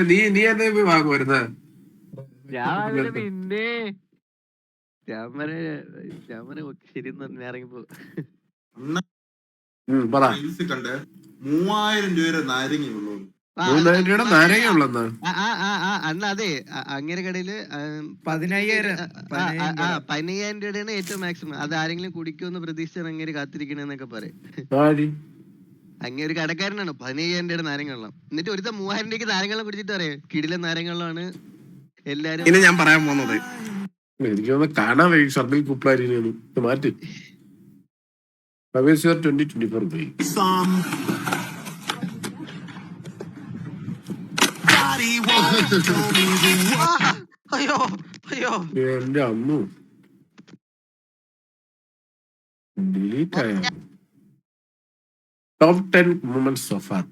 നീ എന്നെ വാങ്ങുമായിരുന്ന പിന്നെ camera ശരി ഇറങ്ങിപ്പോ കണ്ട് 3000 രൂപ നാരങ്ങയുള്ളൂ. നാരങ്ങയുള്ളെന്നാ അന്ന് അതെ അങ്ങനെ കടയില് 15,000 രൂപയാണ് ഏറ്റവും മാക്സിമം. അത് ആരെങ്കിലും കുടിക്കുമെന്ന് പ്രതീക്ഷിച്ചാണ് അങ്ങനെ കാത്തിരിക്കണെന്നൊക്കെ പറയും. അങ്ങനെ ഒരു കടക്കാരനാണ് 15,000 രൂപയുടെ നാരങ്ങവെള്ളം. എന്നിട്ട് ഒരുത്ത 3000 രൂപയ്ക്ക് നാരങ്ങവെള്ളം കുടിച്ചിട്ട് പറയാം കിടില നാരങ്ങവെള്ളമാണ് എല്ലാരും. ഇനി ഞാൻ പറയാൻ പോകുന്നത് എനിക്കൊന്ന് കാണാൻ വയ്യ ഷർദിൽ കുപ്ലാരിനെയാണ് മാറ്റി 2024 പോയി. അയ്യോ അയ്യോ എന്റെ അമ്മു ഡിലീറ്റ് ആയ top 10 moments of our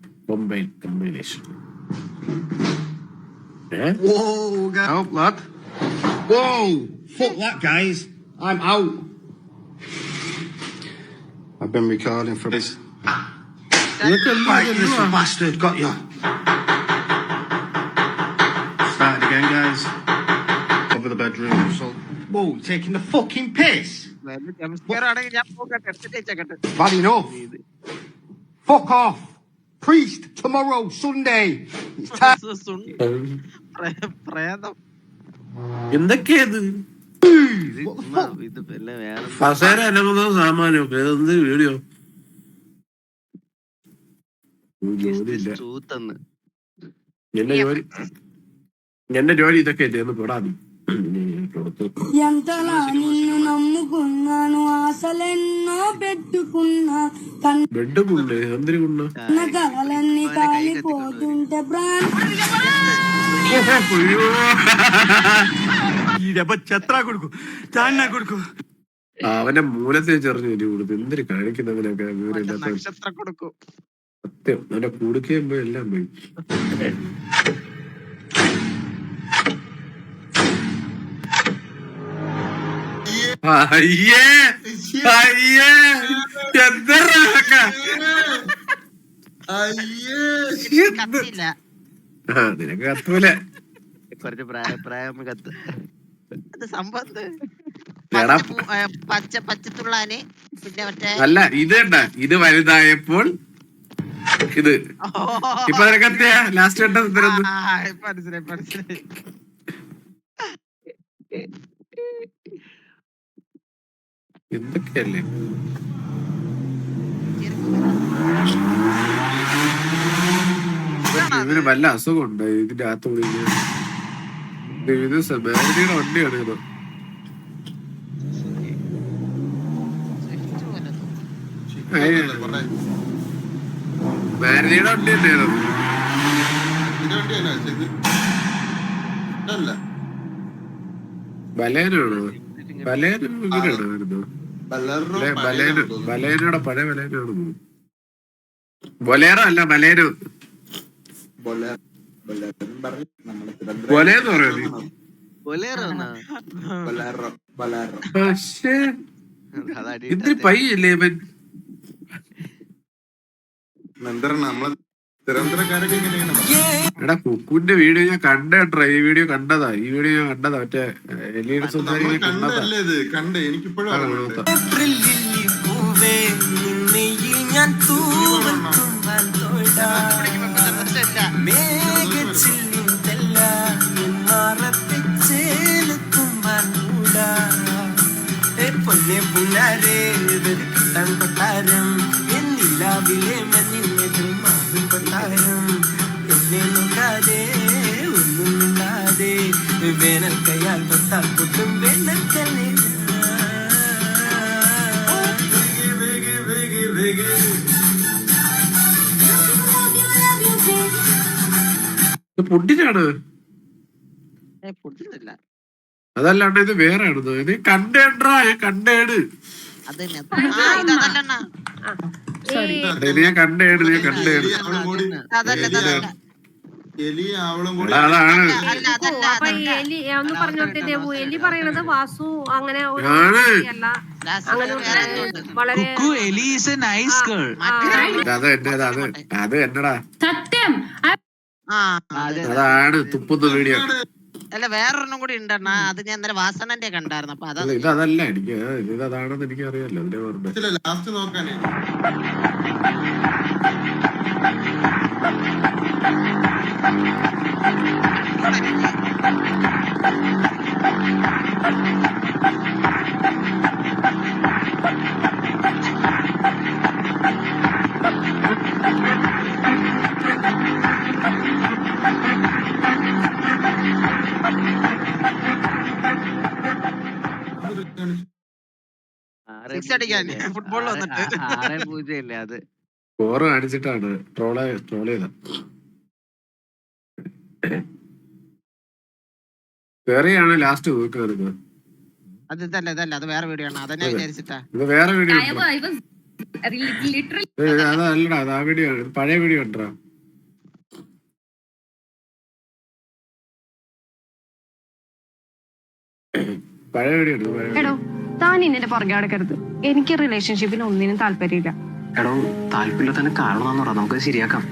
combination. Whoa, Help, lad. whoa, fuck that, guys. I'm out. I've been recording for this. Right, little bastard, got you. Start it again, guys. Over the bedroom. So, Whoa, taking the fucking piss. ആണെങ്കിൽ ഞാൻ പോകട്ടെ. Bad enough. Fuck off. Priest, tomorrow, Sunday. It's time. പ്രേതം എന്തൊക്കെയത് ഇത് പിന്നെ വേറെ ഫസേര അനങ്ങുന്ന സാമാനമൊക്കെ ഇതെന്ത് video ജോലിയില്ല. ചൂത്തന്ന് എന്റെ ജോലി ഇതൊക്കെ അല്ലേ ഒന്ന് പെടാതി ఎంతలా నిన్ను నమ్ముకున్నాను ఆశలెన్నో పెట్టుకున్నా ബെഡ് കുണ്ട് എന്തിനു കുണ്ണ కన్న కలలన్నీ కాలిపోతుంటే അവന്റെ മൂലത്തെ ചെറിഞ്ഞു എരി കൊടുത്തു എന്തിനു കാണിക്കുന്നവനൊക്കെ വിവരമില്ലാത്ത നക്ഷത്രം കൊടുക്കും. സത്യം അവന്റെ കൊടുക്കുകയും പോയി എല്ലാം പോയി. അയ്യേ അയ്യേ കത്തില്ല. നിനക്ക് കത്തൂല കുറച്ച് പ്രായം കത്ത്. അത് സംഭവം എടാ പച്ചത്തുള്ളാന് പിന്നെ മറ്റേ അല്ല ഇത് കണ്ട ഇത് വലുതായപ്പോൾ ഇത് ഇപ്പൊ നിനക്കത്തിയ ലാസ്റ്റ് ഘട്ടം തരുന്നു മനസ്സിലായി. എന്തൊക്കെയല്ലേ ഇവന് വല്ല അസുഖം ഉണ്ട് ഇതിന്റെ അകത്ത് കൂടി ഇത് മാരുതിയുടെ വണ്ടിയാണ് ഇത്. മാരുതിയുടെ വണ്ടി തന്നെയാണ് ബലേനാണോ ബലേനോ ഇങ്ങനെയാണോ വരുന്നത് ബലേനോടെ പഴയ ബലേനാണ് ബൊലേറോ അല്ല ബലേനോ ബൊലേന്ന് പറയുന്നത് പക്ഷേ ഇത്തിരി പയ്യല്ലേ ഇവൻ നമ്മളെ തിരുവനന്തപുരക്കാരൊക്കെ എങ്ങനെയാണ് എടാ കുക്കുവിന്റെ വീഡിയോ ഞാൻ കണ്ടേട്ടാ ഈ വീഡിയോ കണ്ടതാ മറ്റേ എലിയുടെ സംസാരിക്കാൻ കണ്ടതാ കണ്ടല്ലേ ഇത് കണ്ട് എനിക്കിപ്പോഴും പൊന്നെ പുന്നാരേ കൊട്ടാരം എന്നിലാവിലെ മഞ്ഞിൽ മാവിൻ കൊട്ടാരം എന്നെ നോക്കാതെ ഒന്നും മിണ്ടാതെ വേനൽ കയ്യാൽ തൊട്ടാൽ പൊട്ടും വേനൽക്കല്ലേ പുഡിനാണ് പൊട്ടിട്ടില്ല. അതല്ലാണ്ട് ഇത് വേറെ ആണെന്ന്. ഇത് കണ്ടേണ്ടാ കണ്ടേട് അത് തന്നെ. ഇതല്ലണ്ണ. ഞാൻ കണ്ടേട് നീ കണ്ടേട് അതല്ല അതല്ല. എലി അവളും കൂടി അതാണ് അല്ല അതല്ല അപ്പൊ ഈ എലി ഒന്ന് പറഞ്ഞോട്ടെ ദേവു, എലി പറയണത് വാസു അങ്ങനെ ഒരു ആണ്. അല്ല, ലാസ്റ്റ് അങ്ങനെ വേറെ എന്തോ ഉണ്ട്. വളരെ അത് എന്നടാ സത്യം. ആ അതാണ് തുപ്പുന്ന വീഡിയോ. അല്ല വേറൊരെണ്ണം കൂടി ഉണ്ടെണ്ണ. അത് ഞാൻ ഇന്നലെ വാസണന്റെ കണ്ടായിരുന്നു. അപ്പൊ അതാ ഇതല്ല എനിക്ക് ഇതാണെന്ന് എനിക്ക് അറിയാലോ. അതിന്റെ ഓർമ്മ ലാസ്റ്റ് നോക്കാനേ. സിക്സ് അടിക്കാൻ ഫുട്ബോളിൽ വന്നിട്ട് 6-0 അത്. സ്കോർ കാണിച്ചിട്ടാണ് ട്രോൾ ചെയ്ത. വേറെയാണ് ലാസ്റ്റ് നോക്കുന്നത്. അത് ഇതല്ല ഇതല്ല, അത് വേറെ വീഡിയോ ആണ്. അതന്നെ വിചാരിച്ചിട്ടാ. ഇത് വേറെ വീഡിയോ അതല്ലടാ, അത് ആ വീഡിയോ ആണ്. പഴയ വീഡിയോ ഉണ്ടോ? പഴയ വീഡിയോ ഉണ്ട്. എടോ താൻ ഇന്നെ പുറകെ അടക്കരുത്. എനിക്ക് റിലേഷൻഷിപ്പിന് ഒന്നിനും താല്പര്യമില്ല. എടോ താല്പര്യം തന്നെ കാരണം പറ, നമുക്ക് ശരിയാക്കാം.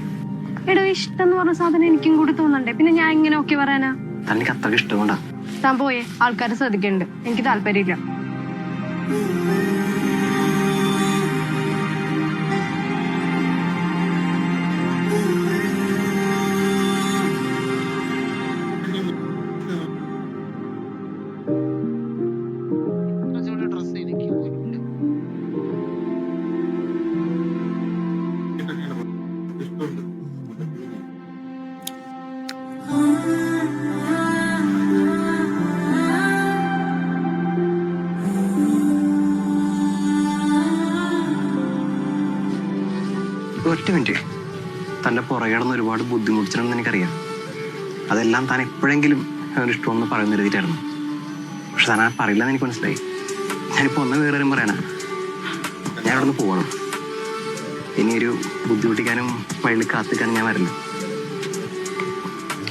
എടോ ഇഷ്ടം എന്ന് പറഞ്ഞ സാധനം എനിക്കും കൂടി തോന്നണ്ടേ? പിന്നെ ഞാൻ ഇങ്ങനെ ഒക്കെ പറയാനാ? തനിക്ക് അത്രയ്ക്ക് ഇഷ്ടമുണ്ടാ? താൻ പോയേ, ആൾക്കാരെ ശ്രദ്ധിക്കുന്നുണ്ട്. എനിക്ക് താല്പര്യമില്ല. ഡ്രസ് എനിക്ക് പോലുണ്ട്. ഇഷ്ടമുണ്ട്. ഒറ്റ മിനിറ്റ്. തന്റെ പുറകെ കിടന്ന് ഒരുപാട് ബുദ്ധിമുട്ടിച്ചിട്ടുണ്ടെന്ന് എനിക്കറിയാം. അതെല്ലാം താൻ എപ്പോഴെങ്കിലും ഇഷ്ടമെന്ന് പറയുന്ന രീതിയിലായിരുന്നു. പക്ഷെ താൻ പറയില്ലെന്ന് എനിക്ക് മനസ്സിലായി. ഞാനിപ്പോ ഒന്ന് വേറെ കാര്യം പറയാനാ. ഞാൻ ഇവിടെ നിന്ന് പോകണം. ഇനിയൊരു ബുദ്ധിമുട്ടിക്കാനും വഴിയിൽ കാത്തിക്കാനും ഞാൻ വരില്ല.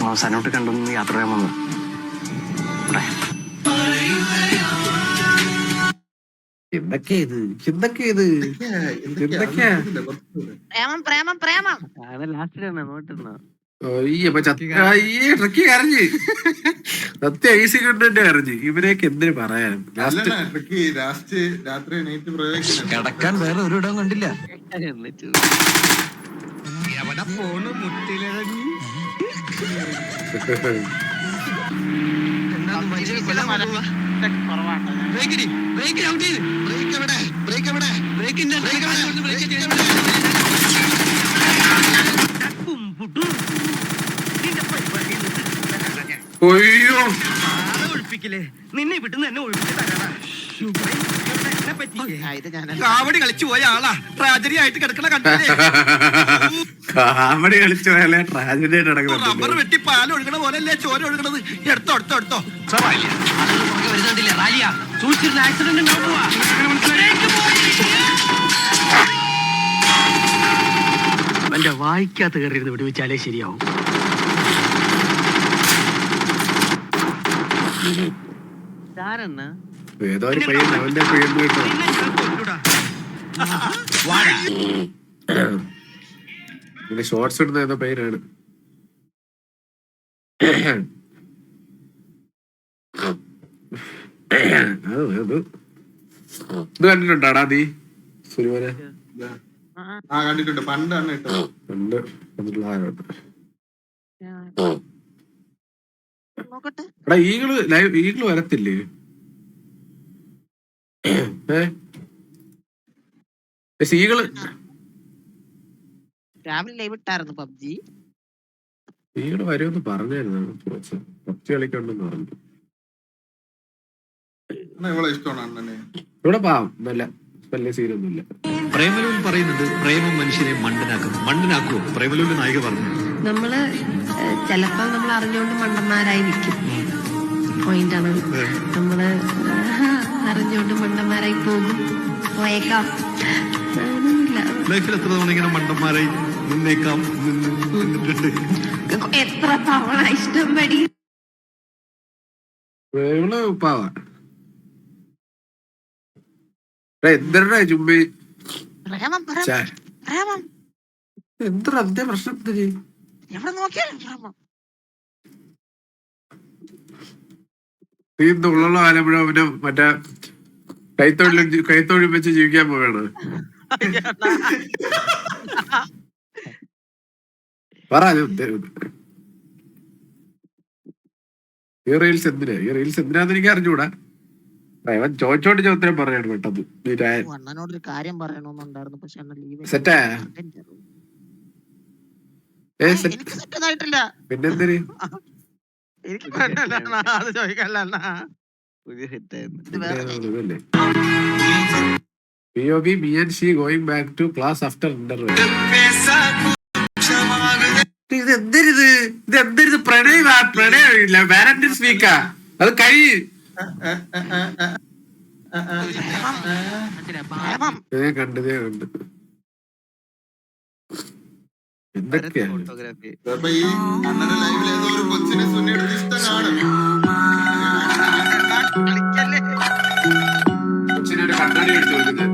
അവസാനോട്ട് കണ്ടൊന്ന് യാത്ര ചെയ്യാൻ വന്നത്. എന്തൊക്കെയാ പ്രേമം പ്രേമം പ്രേമം. ലാസ്റ്റിലാണ് നോട്ടിരുന്ന. സത്യ ഐസി കണ്ടന്റ് കരഞ്ഞ്. ഇവരെയൊക്കെ എന്തിനു പറയാൻ. ലാസ്റ്റ് രാത്രി നൈറ്റ് പ്രയോഗിക്കുന്നത് കിടക്കാൻ വേറെ ഒരു ഇടം കണ്ടില്ല. ഒയ്യോ നിന്നെ വിട്ടുന്ന എന്നെ കാവടി കളിച്ചു പോയ ആളാ ട്രാജഡി ആയിട്ട് കിടക്കണ കണ്ടില്ലേ? കാവടി കളിച്ചു പോയാലേ ട്രാജഡി ആയിട്ട് നടക്കുന്നത്. റബ്ബർ വെട്ടി പാൽ ഒഴുകണ പോലല്ലേ ചോര ഒഴുകണത്. എടുത്തോ എടുത്തോ എടുത്തോ. എന്റെ വായിക്കാത്ത കയറിയിരുന്ന് വിടുവിച്ചാലേ ശരിയാവും. ഏതോ ഒരു പയ്യൻ അവന്റെ പയ്യൻ പോയിട്ടോ. ഷോർട്സ് ഇടുന്ന ഏതോ പയ്യനാണ്. ഇത് കണ്ടിട്ടുണ്ടാടാ നീ സുരുവനെ? കണ്ടിട്ടുണ്ട്. പണ്ടാണ് കേട്ടോ. പണ്ട് കണ്ടിട്ടുള്ള ആരോട്ട്. എടാ ഈഗിള് വരത്തില്ലേ? ഈഗിള് രാവിലെ ലൈവ് ഇട്ടായിരുന്നു പബ്ജി. ഈഗിള് വരുമെന്ന് പറഞ്ഞായിരുന്നു. പബ്ജി കളിക്കണ്ടെന്ന് പറഞ്ഞു. ഇവളെ ഇഷ്ടമാണ് അണ്ണനെ. ഇവിടെ പാവം നല്ല വലിയ സീനൊന്നുമില്ല. പ്രേമലൂൽ പറയുന്നുണ്ട് പ്രേമം മനുഷ്യനെ മണ്ടനാക്കുമോ പ്രേമലൂല് നായിക പറഞ്ഞു. നമ്മള് ചിലപ്പോൾ നമ്മൾ അറിഞ്ഞുകൊണ്ട് മണ്ടന്മാരായി നിൽക്കും. പോയിന്റാണ്. നമ്മള് അറിഞ്ഞുകൊണ്ട് മണ്ടന്മാരായി പോയേക്കാം. ലൈഫിൽ എത്ര തവണ ഇങ്ങനെ മണ്ടന്മാരായി നിന്നിട്ടുണ്ട്. എത്ര തവണ ഇഷ്ടം പടി എന്താ ചുമ്പി പ്രേമം പ്രേമം എന്താ അതിന്റെ പ്രശ്നത്തിന് എവിടെ നോക്കിയാലും പ്രേമം. നീ ഉള്ള ആലപ്പുഴ പിന്നെ മറ്റേ കൈത്തൊഴിൽ വെച്ച് ജീവിക്കാൻ പോവാണ്. പറ ഈ റീൽസ് എന്തിനാന്ന് എനിക്ക് അറിഞ്ഞൂടാ. അവൻ ചോദിച്ചോണ്ട് ചോദ്യം പറയാണ് പെട്ടെന്ന്. അണ്ണനോടൊരു കാര്യം പറയണമെന്നുണ്ടായിരുന്നു, പക്ഷെ അണ്ണൻ ലീവ് സെറ്റാ എനിക്ക് സെറ്റായിട്ടില്ല. പിന്നെന്തിന് എനിക്ക് അത് ചോദിക്കല്ല. പുതിയ ഹിറ്റായിരുന്നു. POV me and she going back to class after interval. ഇതെന്തരിത് പ്രണയമില്ല വാലന്റൈൻസ് വീക്കാ. അത് കഴി കണ്ട് എന്തൊക്കെയാ ഫോട്ടോഗ്രാഫി ചിലപ്പോ ഈ അണ്ണന്റെ ലൈവിൽ ഏതോ ഒരു കൊച്ചിനെ സുന്നിയെടുത്ത് ഇഷ്ടം കാണും. കൊച്ചിനൊരു കണ്ണാടി എടുത്ത് കൊടുക്കുന്നത്.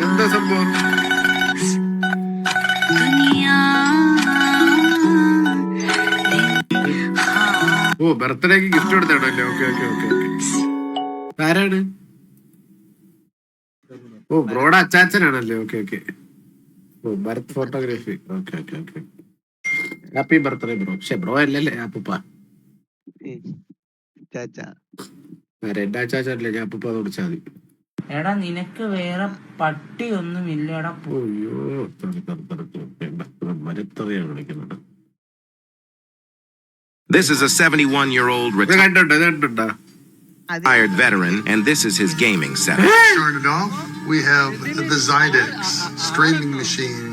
എന്താ സംഭവം? ഓ ബർത്ത്ഡേക്ക് ഗിഫ്റ്റ് കൊടുത്താണല്ലേ. Okay okay okay okay. ആരാണ്? ഓ ബ്രോയുടെ അച്ചാച്ചനാണല്ലേ. Okay okay. ഓ birth photography. Okay okay okay. Happy birthday bro. പക്ഷെ ബ്രോ അല്ലല്ലേ അപ്പൂപ്പ. ചാച്ചാ എന്റെ അച്ചാച്ചല്ലേ. ഞാൻ അപ്പൂപ്പ അത് വിളിച്ചാൽ മതി. എടാ നിനക്ക് വേറെ പട്ടി ഒന്നും ഇല്ലടാ. അയ്യോ മരത്തറിയാണ് വിളിക്കുന്നുണ്ട്. This is a 71-year-old retired veteran, and this is his gaming setup. Started off, we have the Zydex streaming machine,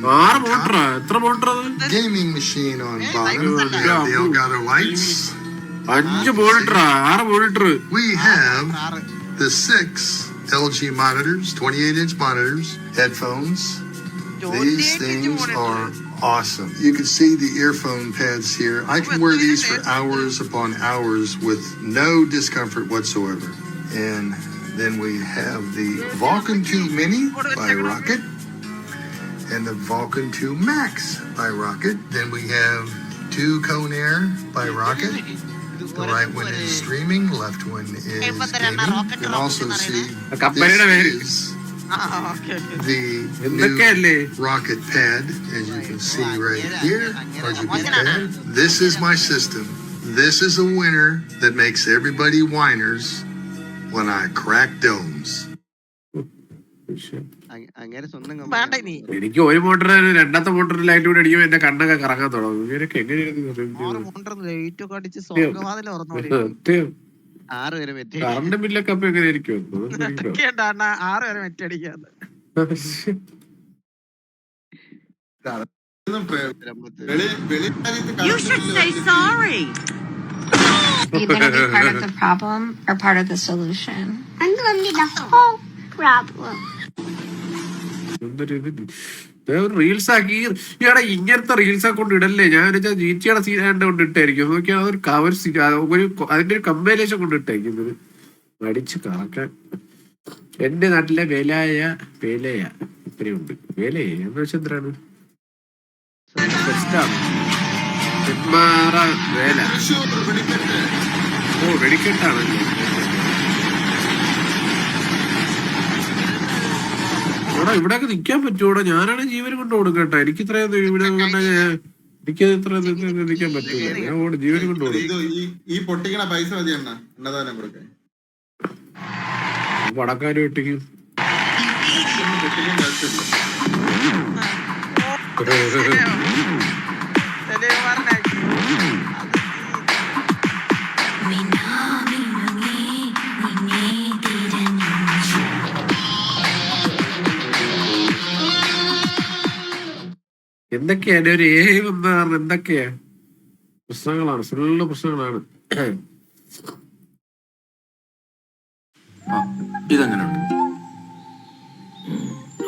gaming machine on bottom. We have the Elgato lights. 5 മോണിറ്ററാ 6 monitor. We have the 6 LG monitors, 28-inch monitors, headphones. These things are awesome. You can see the earphone pads here. I can wear these for hours upon hours with no discomfort whatsoever. And then we have the Vulcan 2 Mini by Rocket and the Vulcan 2 Max by Rocket. Then we have 2 Conair by Rocket. The right one is streaming, left one is gaming. You can also see this is the new Rocket Pad, as you can see right here. RGB pad. This is my system. This is a winner that makes everybody whiners when I crack domes. അങ്ങനെ സ്വന്തം എനിക്ക് ഒരു motor രണ്ടാമത്തെ മോട്ടറിൽ light കൂടെ അടിക്കുമ്പോൾ എന്റെ കണ്ണൊക്കെ കറങ്ങാൻ തുടങ്ങും. ഇവരൊക്കെ എങ്ങനെയാണ് കറണ്ട് ബില്ലൊക്കെ അപ്പൊ എങ്ങനെ ആയിരിക്കും? You should say sorry. You gonna be part of the problem or part of the solution? I'm gonna be the whole problem. Reels ആക്കി ഈടാ ഇങ്ങനത്തെ റീൽസ് ഒക്കെ കൊണ്ട് ഇടല്ലേ. ഞാൻ GTA സീനാണ്ട് കൊണ്ട് ഇട്ടായിരിക്കും. നോക്കിയാൽ അതൊരു കവർ അതിന്റെ ഒരു കമ്പൈലേഷൻ കൊണ്ട് ഇട്ടായിരിക്കുന്നത്. അടിച്ച് കറക്കാൻ. എന്റെ നാട്ടിലെ വേലയ ഇത്രയുണ്ട്. വേലയ എന്ന് വെച്ചാൽ എന്തിനാണ്? വേല. ഓ വെടിക്കെട്ടാണല്ലേ. ഇവിടെ ഒക്കെ നിക്കാൻ പറ്റൂടെ? ഞാനാണ് ജീവൻ കൊണ്ട് കൊടുക്കട്ടെ. എനിക്ക് ഇത്രയും ഇവിടെ എനിക്കത് ഇത്ര നിൽക്കാൻ പറ്റൂല. ഞാൻ ജീവനും കൊണ്ട് ഓടും. ഈ പൊട്ടിക്കണ പൈസ മതി അണ്ണ അന്നദാനം കൊടുക്കാൻ. പടക്കാരും ഒട്ടിക്കും. എന്തൊക്കെയാ എന്റെ ഒരു വന്ന എന്തൊക്കെയാ പ്രശ്നങ്ങളാണ്, ഫുള്ള് പ്രശ്നങ്ങളാണ്. ഇതെങ്ങനെയുണ്ട്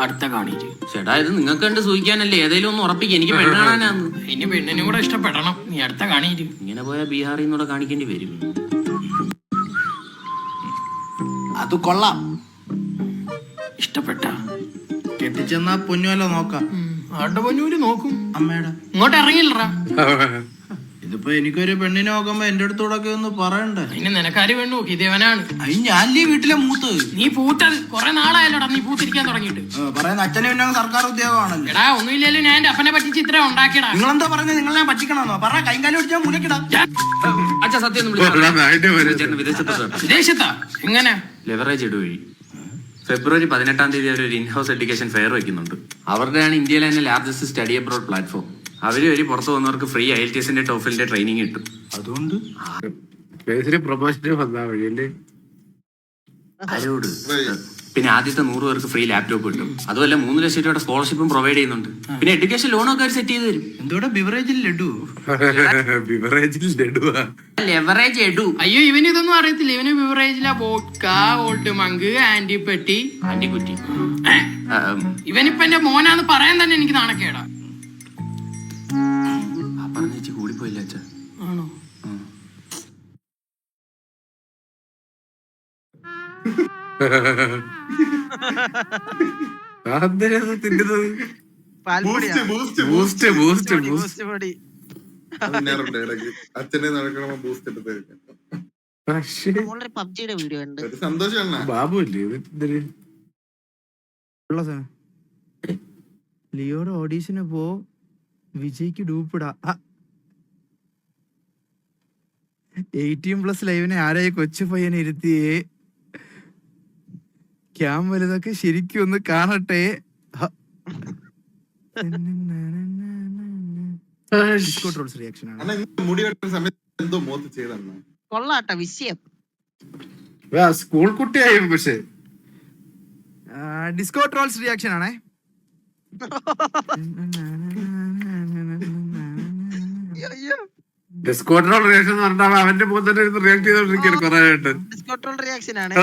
അടുത്ത കാണിച്ച്? ചേട്ടാ ഇത് നിങ്ങൾക്ക് കണ്ട് സൂഹിക്കാനല്ലേ, ഏതെങ്കിലും ഒന്ന് ഉറപ്പിക്കുക. എനിക്ക് പെണ്ണ് കാണാനാന്ന്. ഇനി പെണ്ണിനും കൂടെ ഇഷ്ടപ്പെടണം. നീ അടുത്ത കാണിച്ച്. ഇങ്ങനെ പോയാൽ ബീഹാറിൽ നിന്നൂടെ കാണിക്കേണ്ടി വരും. അത് കൊള്ളാം. ഇഷ്ടപ്പെട്ട കെട്ടിച്ചെന്നാ പൊന്നുവല്ലോ നോക്കാം. ആരുടെ പൊന്നൂര് നോക്കും? അമ്മയുടെ. ഇങ്ങോട്ട് ഇറങ്ങില്ലറാ. ഇതിപ്പോ എനിക്കൊരു പെണ്ണിനെ നോക്കുമ്പോ എന്റെ അടുത്തോടൊക്കെ ഒന്ന് പറയണ്ടേ? അതിന് നിനക്കാര് പെണ്ണു നോക്കി? ഇതേവനാണ്. അതിന് ഞാനല്ലേ വീട്ടിലെ മൂത്തത്. നീ പൂത്തത് കൊറേ നാളായല്ലോടാ നീ പൂത്തിരിക്കാൻ തുടങ്ങിയിട്ട്. പറയുന്ന അച്ഛനെ പിന്നെ സർക്കാർ ഉദ്യോഗമാണല്ലോ. എടാ ഒന്നുമില്ലല്ലോ, ഞാൻ എന്റെ അപ്പനെ പറ്റിച്ച് ഇത്ര ഉണ്ടാക്കിയടാ. നിങ്ങളെന്താ പറഞ്ഞത്? നിങ്ങൾ ഞാൻ പറ്റിക്കണമെന്നോ? പറ, കൈകാലം പിടിച്ചാൽ മുലക്കിടാ. അച്ഛാ സത്യം വിദേശത്താ? എങ്ങനെ? ലെവറേജ് ഇടു വഴി ഫെബ്രുവരി 18-ാം തീയതി അവർ ഒരു ഇൻഹൗസ് എഡ്യൂക്കേഷൻ ഫെയർ വെക്കുന്നുണ്ട്. അവരുടെയാണ് ഇന്ത്യയിലെ തന്നെ ലാർജസ്റ്റ് സ്റ്റഡി അബ്രോഡ് പ്ലാറ്റ്ഫോം. അവര് വഴി പുറത്തു പോകുന്നവർക്ക് ഫ്രീ IELTS-ന്റെ ടോഫലിന്റെ ട്രെയിനിങ് കിട്ടും. അതുകൊണ്ട് പ്രൊമോഷൻ വന്നാ വഴിയല്ലേ ആരോട്? പിന്നെ ആദ്യത്തെ 100 പേർക്ക് ഫ്രീ ലാപ്ടോപ്പ് കിട്ടും. അതുമല്ല 3 ലക്ഷം രൂപയുടെ സ്കോളർഷിപ്പും പ്രൊവൈഡ് ചെയ്യുന്നുണ്ട്. പിന്നെ എഡ്യൂക്കേഷൻ ലോണൊക്കെ അവർ സെറ്റ് ചെയ്ത് തരും. എന്തോടെ ബിവറേജിൽ ലഡു? ലെവറേജ് എഡു. അയ്യോ ഇവന് ഇതൊന്നും അറിയത്തില്ല. ഇവന് ബിവറേജിലാ വോഡ്ക, ഓൾഡ് മങ്ക്, ആന്റിപ്പെട്ടി, ആന്റിക്കുറ്റി. ഇവനിപ്പോ എന്റെ മോനാന്ന് പറയാൻ തന്നെ എനിക്ക് നാണക്കേടാ. പറഞ്ഞേച്ചി കൂടിപ്പോയില്ല അച്ഛാ. ആണോ? അച്ഛനെ നടക്കണ ബൂസ്റ്റ് എടുത്ത് പബ്ജിയുടെ വീഡിയോ ഉണ്ട്. സന്തോഷമാണ്. ബാബു അല്ലേ ലിയോയുടെ ഓഡീഷന് പോ, വിജയ്ക്ക് ഡൂപ്പിടാ. 18+ ലൈവിനെ ആരായി കൊച്ചു പയ്യനെ ഇരുത്തിയേ? ക്യാം വലുതൊക്കെ ശരിക്കും ഒന്ന് കാണട്ടെ. റിയാക്ഷൻ ആണ്. മുടി വെട്ടുന്ന സമയത്ത് എന്തോ മോത്ത് ചെയ്താണ്. കൊള്ളാട്ട വിഷയം. സ്കൂൾ കുട്ടിയായി. പക്ഷെ ഡിസ്കോ ട്രോൾസ് റിയാക്ഷൻ ആണേ. ഡിസ്കോട്രോൾ റിയാക്ഷൻ എന്ന് പറഞ്ഞാൽ അവന്റെ മുഖത്ത് റിയാക്ട് ചെയ്തോണ്ടിരിക്കുകയാണ് കുറെ ആയിട്ട്.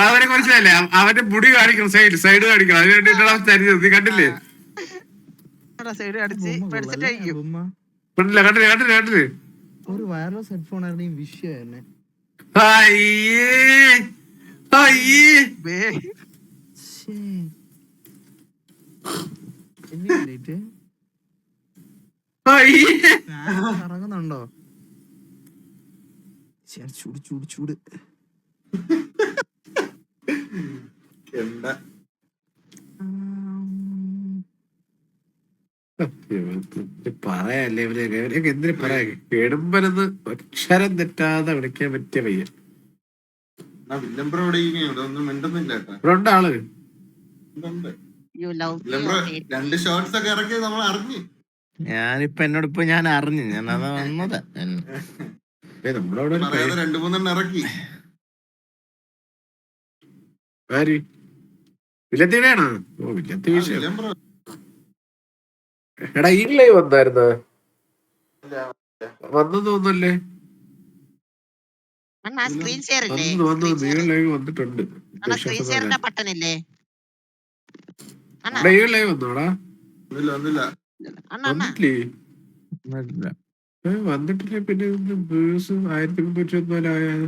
അവനെ മനസ്സിലല്ലേ? അവന്റെ മുടി കാണിക്കണം, സൈഡ് കാണിക്കണം. അതിന് വേണ്ടിട്ട് നീ കണ്ടില്ലേ? കണ്ടില്ലേ? ഒരു വയർലെസ് ഹെഡ്ഫോൺ ആയിരുന്നു ഈ വിഷയം തന്നെ. ഇറങ്ങുന്നുണ്ടോ? ചൂട് ചൂട് ചൂട്. പറയല്ലേ ഇവരൊക്കെ എന്തിനു പറയാ? കെടുമ്പനെന്ന് അക്ഷരം തെറ്റാതെ വിളിക്കാൻ പറ്റിയ പയ്യ. ഇവിടെ ആള് രണ്ട് ഷോർട്സ് ഒക്കെ ഇറക്കി നമ്മൾ അറിഞ്ഞു. ഞാനിപ്പോ എന്നോടിപ്പോ ഞാൻ അറിഞ്ഞു. ഞാൻ അത് വന്നത് നമ്മളവിടെ 2-3 ഇറക്കി. വില്ലത്തിനാണോ? ഓ വില്ലത്തി വിഷയം. എടാ ഈ ലൈവ് വന്നായിരുന്ന വന്നു തോന്നല്ലേ? ലൈവ് വന്നിട്ടുണ്ട്. ലൈവ് വന്നോടാ? വന്നിട്ടില്ലേ? പിന്നെ 1324